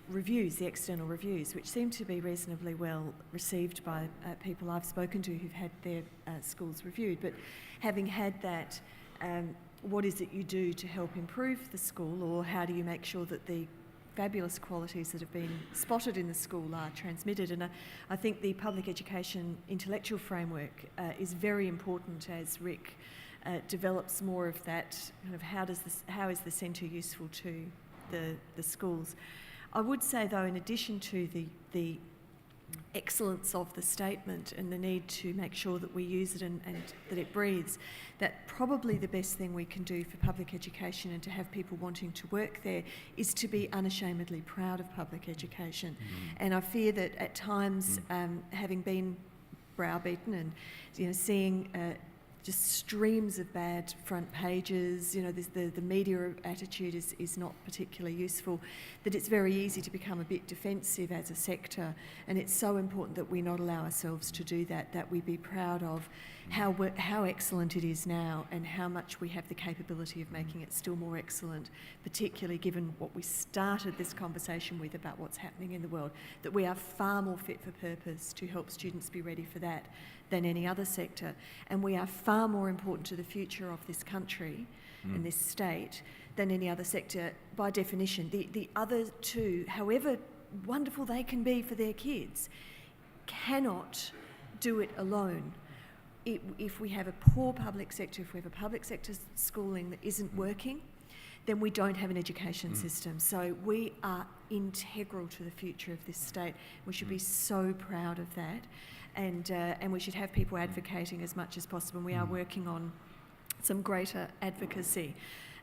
reviews, the external reviews, which seem to be reasonably well received by people I've spoken to who've had their schools reviewed. But having had that, what is it you do to help improve the school, or how do you make sure that the fabulous qualities that have been spotted in the school are transmitted? And I think the public education intellectual framework is very important as Rick develops more of that kind of how is the centre useful to the schools. I would say though, in addition to the excellence of the statement and the need to make sure that we use it and that it breathes, that probably the best thing we can do for public education and to have people wanting to work there is to be unashamedly proud of public education. And I fear that at times, having been browbeaten and seeing just streams of bad front pages, the media attitude is not particularly useful, that it's very easy to become a bit defensive as a sector, and it's so important that we not allow ourselves to do that, that we be proud of how excellent it is now and how much we have the capability of making it still more excellent, particularly given what we started this conversation with about what's happening in the world, that we are far more fit for purpose to help students be ready for that than any other sector, and we are far more important to the future of this country and this state than any other sector by definition. The other two, however wonderful they can be for their kids, cannot do it alone. If we have a poor public sector, if we have a public sector schooling that isn't working, then we don't have an education system. So we are integral to the future of this state. We should be so proud of that. And we should have people advocating as much as possible. And we are working on some greater advocacy.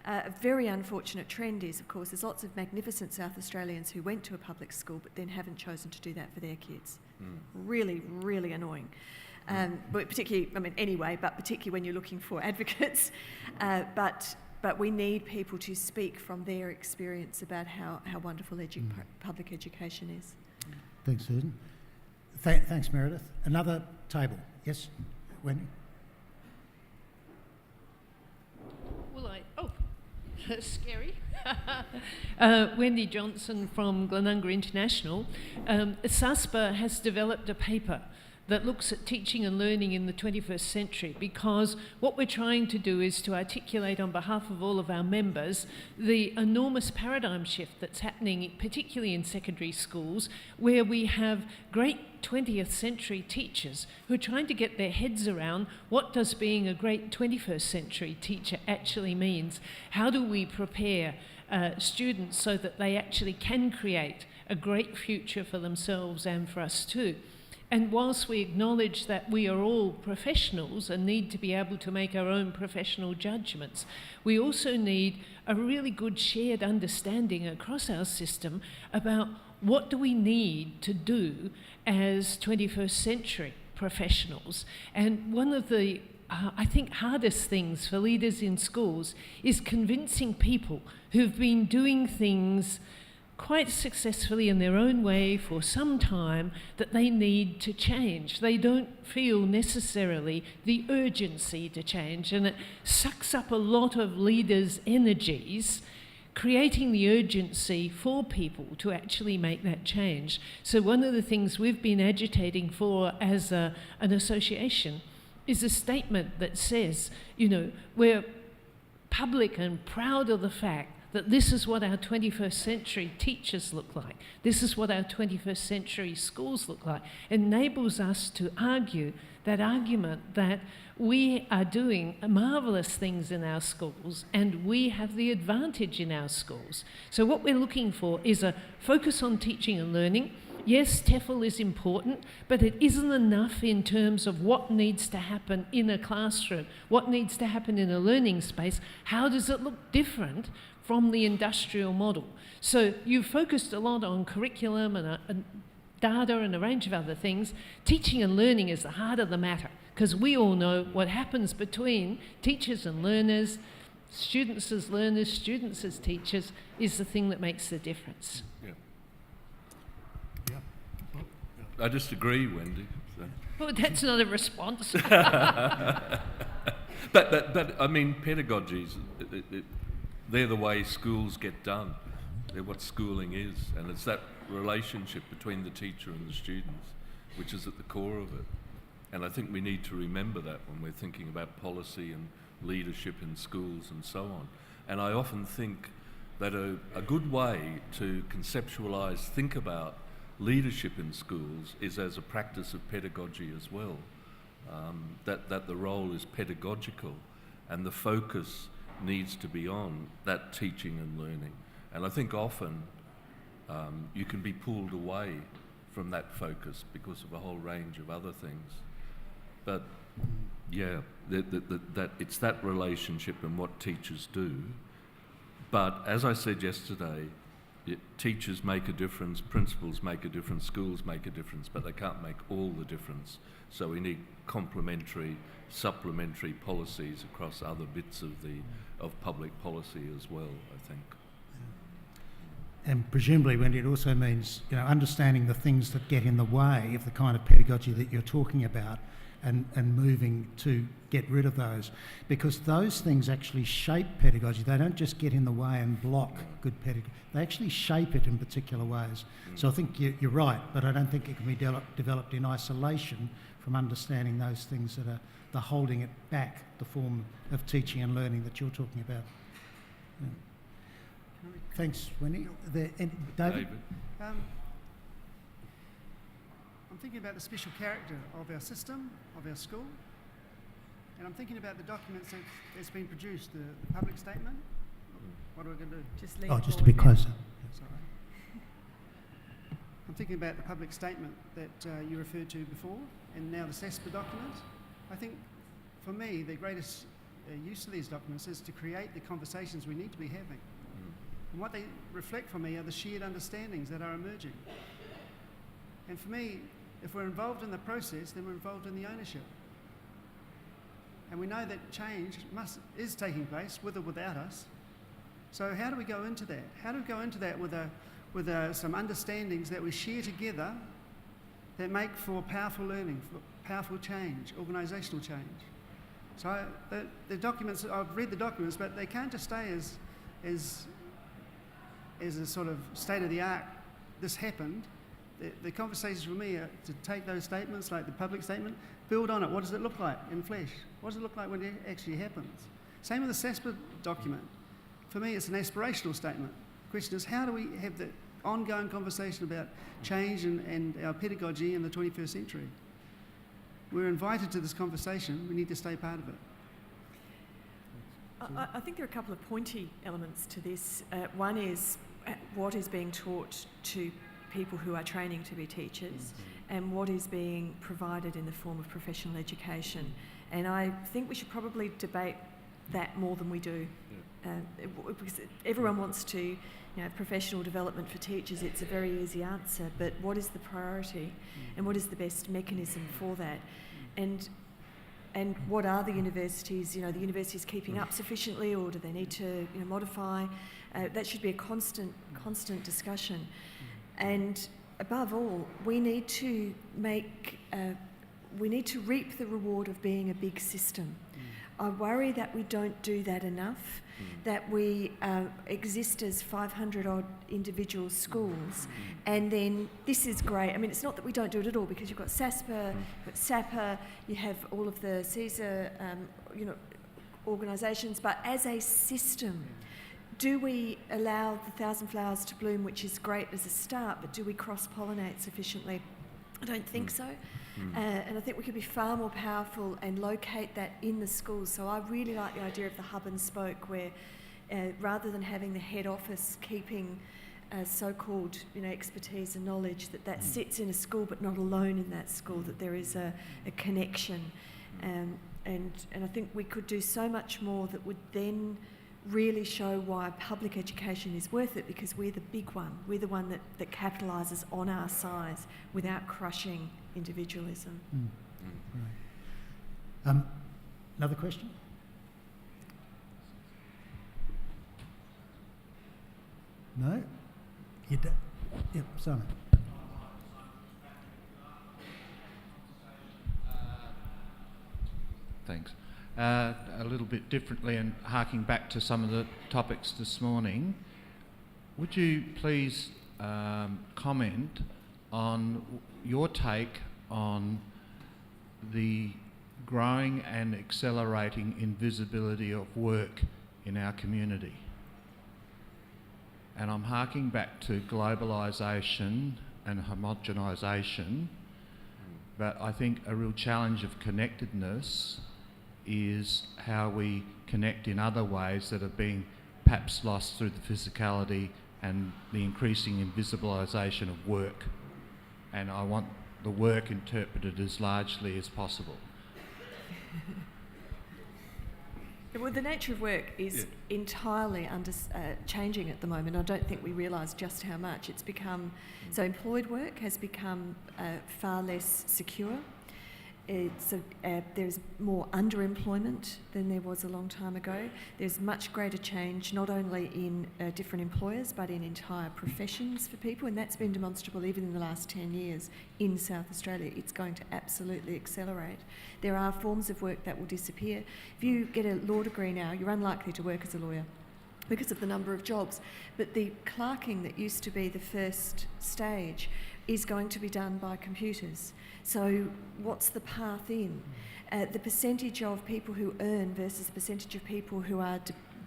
A very unfortunate trend is, of course, there's lots of magnificent South Australians who went to a public school but then haven't chosen to do that for their kids. Really, really annoying. But particularly, but particularly when you're looking for advocates. But we need people to speak from their experience about how wonderful public education is. Thanks, Susan. Thanks, Meredith. Another table. Yes, Wendy? That's scary. Wendy Johnson from Glenunga International. SASPA has developed a paper that looks at teaching and learning in the 21st century, because what we're trying to do is to articulate on behalf of all of our members the enormous paradigm shift that's happening, particularly in secondary schools, where we have great 20th century teachers who are trying to get their heads around what does being a great 21st century teacher actually means. How do we prepare students so that they actually can create a great future for themselves and for us too? And whilst we acknowledge that we are all professionals and need to be able to make our own professional judgments, we also need a really good shared understanding across our system about what do we need to do as 21st century professionals. And one of the I think hardest things for leaders in schools is convincing people who've been doing things quite successfully in their own way for some time that they need to change. They don't feel necessarily the urgency to change, and it sucks up a lot of leaders' energies creating the urgency for people to actually make that change. So one of the things we've been agitating for as an association is a statement that says, we're public and proud of the fact that this is what our 21st century teachers look like. This is what our 21st century schools look like. It enables us to argue that argument that we are doing marvellous things in our schools and we have the advantage in our schools. So what we're looking for is a focus on teaching and learning. Yes, TEFL is important, but it isn't enough in terms of what needs to happen in a classroom, what needs to happen in a learning space. How does it look different from the industrial model? So you've focused a lot on curriculum and data and a range of other things. Teaching and learning is the heart of the matter, because we all know what happens between teachers and learners, students as learners, students as teachers, is the thing that makes the difference. I just agree, Wendy. So. Well, that's not a response. But I mean, pedagogies, they're the way schools get done. what schooling is, and it's that relationship between the teacher and the students which is at the core of it. And I think we need to remember that when we're thinking about policy and leadership in schools and so on. And I often think that a good way to conceptualise, think about leadership in schools is as a practice of pedagogy as well. That the role is pedagogical and the focus needs to be on that teaching and learning. And I think often you can be pulled away from that focus because of a whole range of other things. But yeah, that it's that relationship and what teachers do. But as I said yesterday, teachers make a difference, principals make a difference, schools make a difference, but they can't make all the difference. So we need complementary, supplementary policies across other bits of public policy as well, I think. And presumably, when it also means, understanding the things that get in the way of the kind of pedagogy that you're talking about, and moving to get rid of those, because those things actually shape pedagogy. They don't just get in the way and block good pedagogy. They actually shape it in particular ways. So I think you're right, but I don't think it can be developed in isolation from understanding those things that are the holding it back, the form of teaching and learning that you're talking about. Yeah. Thanks, Wendy. David? I'm thinking about the special character of our system, of our school, and I'm thinking about the documents that's been produced, the public statement. What are we going to do? Just a bit closer. Sorry. I'm thinking about the public statement that you referred to before, and now the SASPA document. I think, for me, the greatest use of these documents is to create the conversations we need to be having. And what they reflect for me are the shared understandings that are emerging. And for me, if we're involved in the process, then we're involved in the ownership. And we know that change is taking place, with or without us. So how do we go into that? How do we go into that with some understandings that we share together that make for powerful learning, for powerful change, organisational change? So the documents, I've read the documents, but they can't just stay as a sort of state-of-the-art, this happened. The conversations for me are to take those statements, like the public statement, build on it. What does it look like in flesh? What does it look like when it actually happens? Same with the SASPA document. For me, it's an aspirational statement. The question is, how do we have the ongoing conversation about change and our pedagogy in the 21st century? We're invited to this conversation. We need to stay part of it. I think there are a couple of pointy elements to this. One is what is being taught to people who are training to be teachers, and what is being provided in the form of professional education. And I think we should probably debate that more than we do. Because everyone wants to, professional development for teachers, it's a very easy answer, but what is the priority and what is the best mechanism for that? And what are the universities, the universities keeping up sufficiently, or do they need to modify? That should be a constant discussion. And above all, we need to reap the reward of being a big system. I worry that we don't do that enough, that we exist as 500 odd individual schools, and then this is great. I mean, it's not that we don't do it at all, because you've got SASPA, you've got SAPA, you have all of the CSER, organisations, but as a system, do we allow the thousand flowers to bloom, which is great as a start, but do we cross-pollinate sufficiently? I don't think so. And I think we could be far more powerful and locate that in the schools. So I really like the idea of the hub and spoke, where rather than having the head office keeping so-called expertise and knowledge, that sits in a school but not alone in that school, that there is a connection. And I think we could do so much more that would then really show why public education is worth it, because we're the big one. We're the one that capitalises on our size without crushing individualism. Right. Another question? No? Yep, Simon. Thanks. A little bit differently, and harking back to some of the topics this morning, would you please comment on your take on the growing and accelerating invisibility of work in our community? And I'm harking back to globalisation and homogenisation, but I think a real challenge of connectedness is how we connect in other ways that are being perhaps lost through the physicality and the increasing invisibilisation of work. And I want the work interpreted as largely as possible. Well, the nature of work is entirely changing at the moment. I don't think we realise just how much it's become. So employed work has become far less secure. There's more underemployment than there was a long time ago. There's much greater change, not only in different employers, but in entire professions for people, and that's been demonstrable even in the last 10 years in South Australia. It's going to absolutely accelerate. There are forms of work that will disappear. If you get a law degree now, you're unlikely to work as a lawyer because of the number of jobs. But the clerking that used to be the first stage is going to be done by computers. So what's the path in? The percentage of people who earn versus the percentage of people who are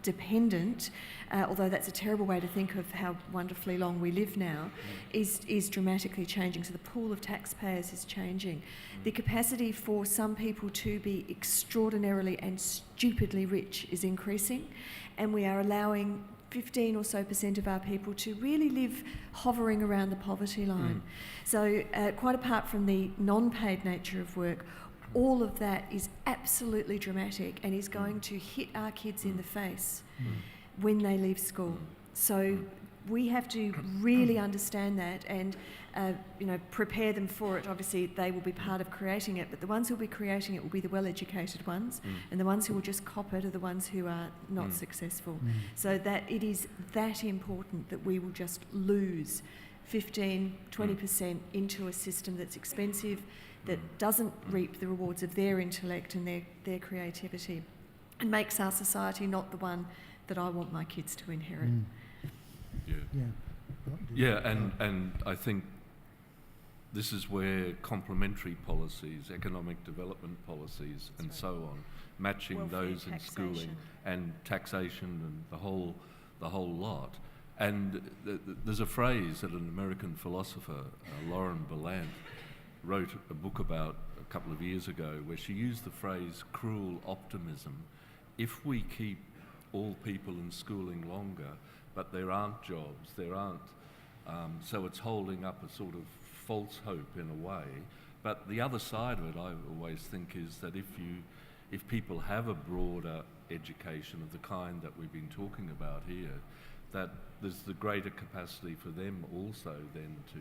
dependent, although that's a terrible way to think of how wonderfully long we live now, is dramatically changing. So the pool of taxpayers is changing. The capacity for some people to be extraordinarily and stupidly rich is increasing, and we are allowing 15% or so of our people to really live hovering around the poverty line. So quite apart from the non-paid nature of work, all of that is absolutely dramatic and is going to hit our kids in the face when they leave school. So we have to really understand that and prepare them for it. Obviously, they will be part of creating it, but the ones who will be creating it will be the well-educated ones, and the ones who will just cop it are the ones who are not successful. So that it is that important that we will just lose 15-20% into a system that's expensive, that doesn't reap the rewards of their intellect and their creativity, and makes our society not the one that I want my kids to inherit. And I think this is where complementary policies, economic development policies, and so on, matching Welfare, those in taxation. schooling and taxation and the whole lot. And there's a phrase that an American philosopher, Lauren Berlant, wrote a book about a couple of years ago, where she used the phrase cruel optimism. If we keep all people in schooling longer, but there aren't jobs, so it's holding up a sort of false hope in a way. But the other side of it, I always think, is that if people have a broader education of the kind that we've been talking about here, that there's the greater capacity for them also then to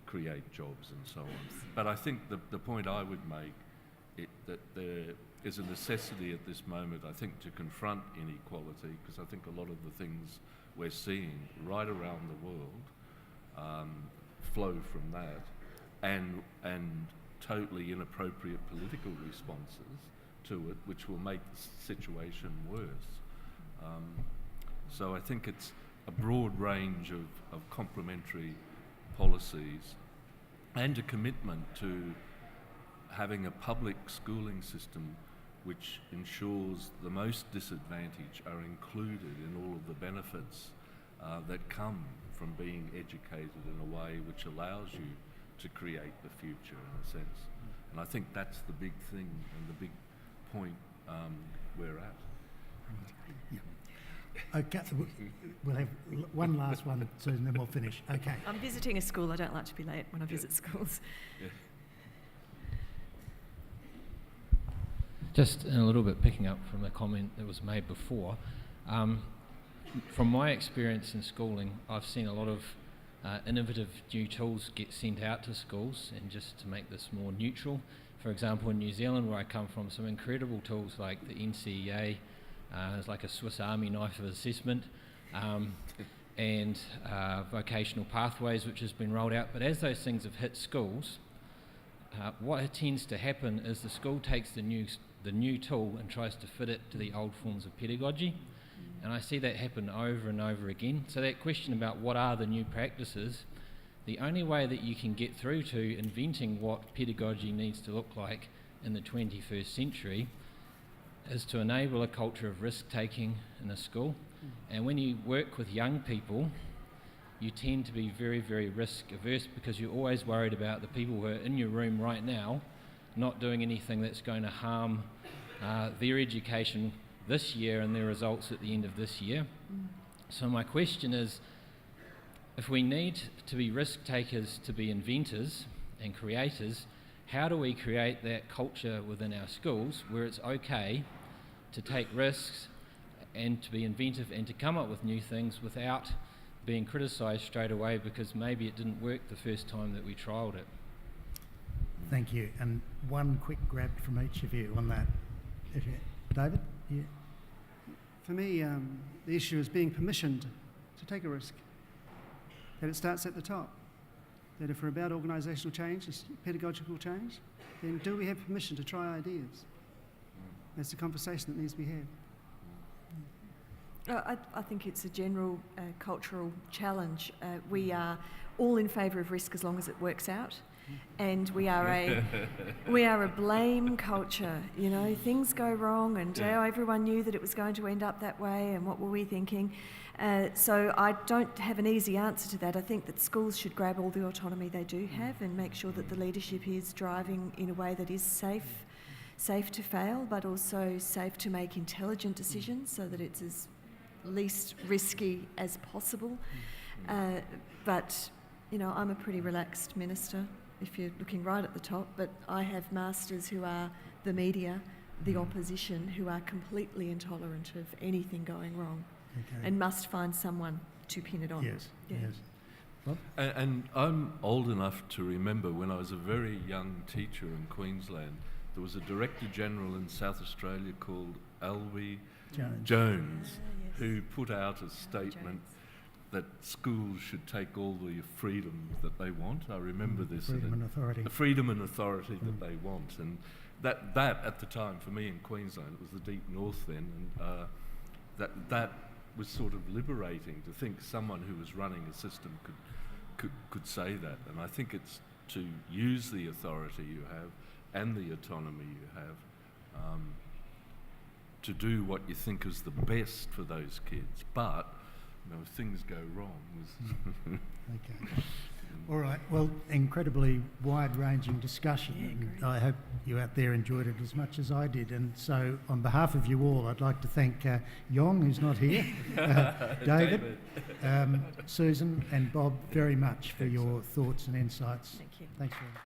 create jobs and so on. But I think the point I would make, that there is a necessity at this moment, I think, to confront inequality, because I think a lot of the things we're seeing right around the world flow from that, and totally inappropriate political responses to it, which will make the situation worse. So I think it's a broad range of complementary policies and a commitment to having a public schooling system which ensures the most disadvantaged are included in all of the benefits that come from being educated in a way which allows you to create the future, in a sense. And I think that's the big thing and the big point we're at. Okay, we'll have one last one, Susan, then we'll finish. Okay. I'm visiting a school. I don't like to be late when I visit schools. Just a little bit picking up from a comment that was made before. From my experience in schooling, I've seen a lot of innovative new tools get sent out to schools, and just to make this more neutral. For example, in New Zealand, where I come from, some incredible tools like the NCEA, it's like a Swiss Army knife of assessment, and vocational pathways, which has been rolled out. But as those things have hit schools, what tends to happen is the school takes the new tool and tries to fit it to the old forms of pedagogy. And I see that happen over and over again. So that question about what are the new practices, the only way that you can get through to inventing what pedagogy needs to look like in the 21st century is to enable a culture of risk-taking in a school. And when you work with young people, you tend to be very, very risk-averse because you're always worried about the people who are in your room right now not doing anything that's going to harm their education this year and their results at the end of this year. So my question is, if we need to be risk-takers to be inventors and creators, how do we create that culture within our schools where it's okay to take risks and to be inventive and to come up with new things without being criticised straight away because maybe it didn't work the first time that we trialled it? Thank you. And one quick grab from each of you on that. David? Yeah. For me, the issue is being permissioned to take a risk. That it starts at the top. That if we're about organisational change, pedagogical change, then do we have permission to try ideas? That's the conversation that needs to be had. I think it's a general cultural challenge. We are all in favour of risk as long as it works out. And we are a blame culture. You know, things go wrong, and everyone knew that it was going to end up that way, and what were we thinking? So I don't have an easy answer to that. I think that schools should grab all the autonomy they do have and make sure that the leadership is driving in a way that is safe to fail, but also safe to make intelligent decisions so that it's as least risky as possible. But, you know, I'm a pretty relaxed minister, if you're looking right at the top, but I have masters who are the media, the opposition, who are completely intolerant of anything going wrong and must find someone to pin it on. Yes, yes. Bob? And I'm old enough to remember when I was a very young teacher in Queensland, there was a Director General in South Australia called Alby Jones, who put out a statement that schools should take all the freedom that they want. I remember this. Freedom and authority. The freedom and authority that they want. And that at the time, for me in Queensland, it was the deep north then, and that was sort of liberating to think someone who was running a system could say that. And I think it's to use the authority you have and the autonomy you have to do what you think is the best for those kids. But you know, if things go wrong. Okay. All right. Well, incredibly wide-ranging discussion. And I hope you out there enjoyed it as much as I did. And so, on behalf of you all, I'd like to thank Yong, who's not here, David, Susan, and Bob very much for your thoughts and insights. Thank you. Thanks very much.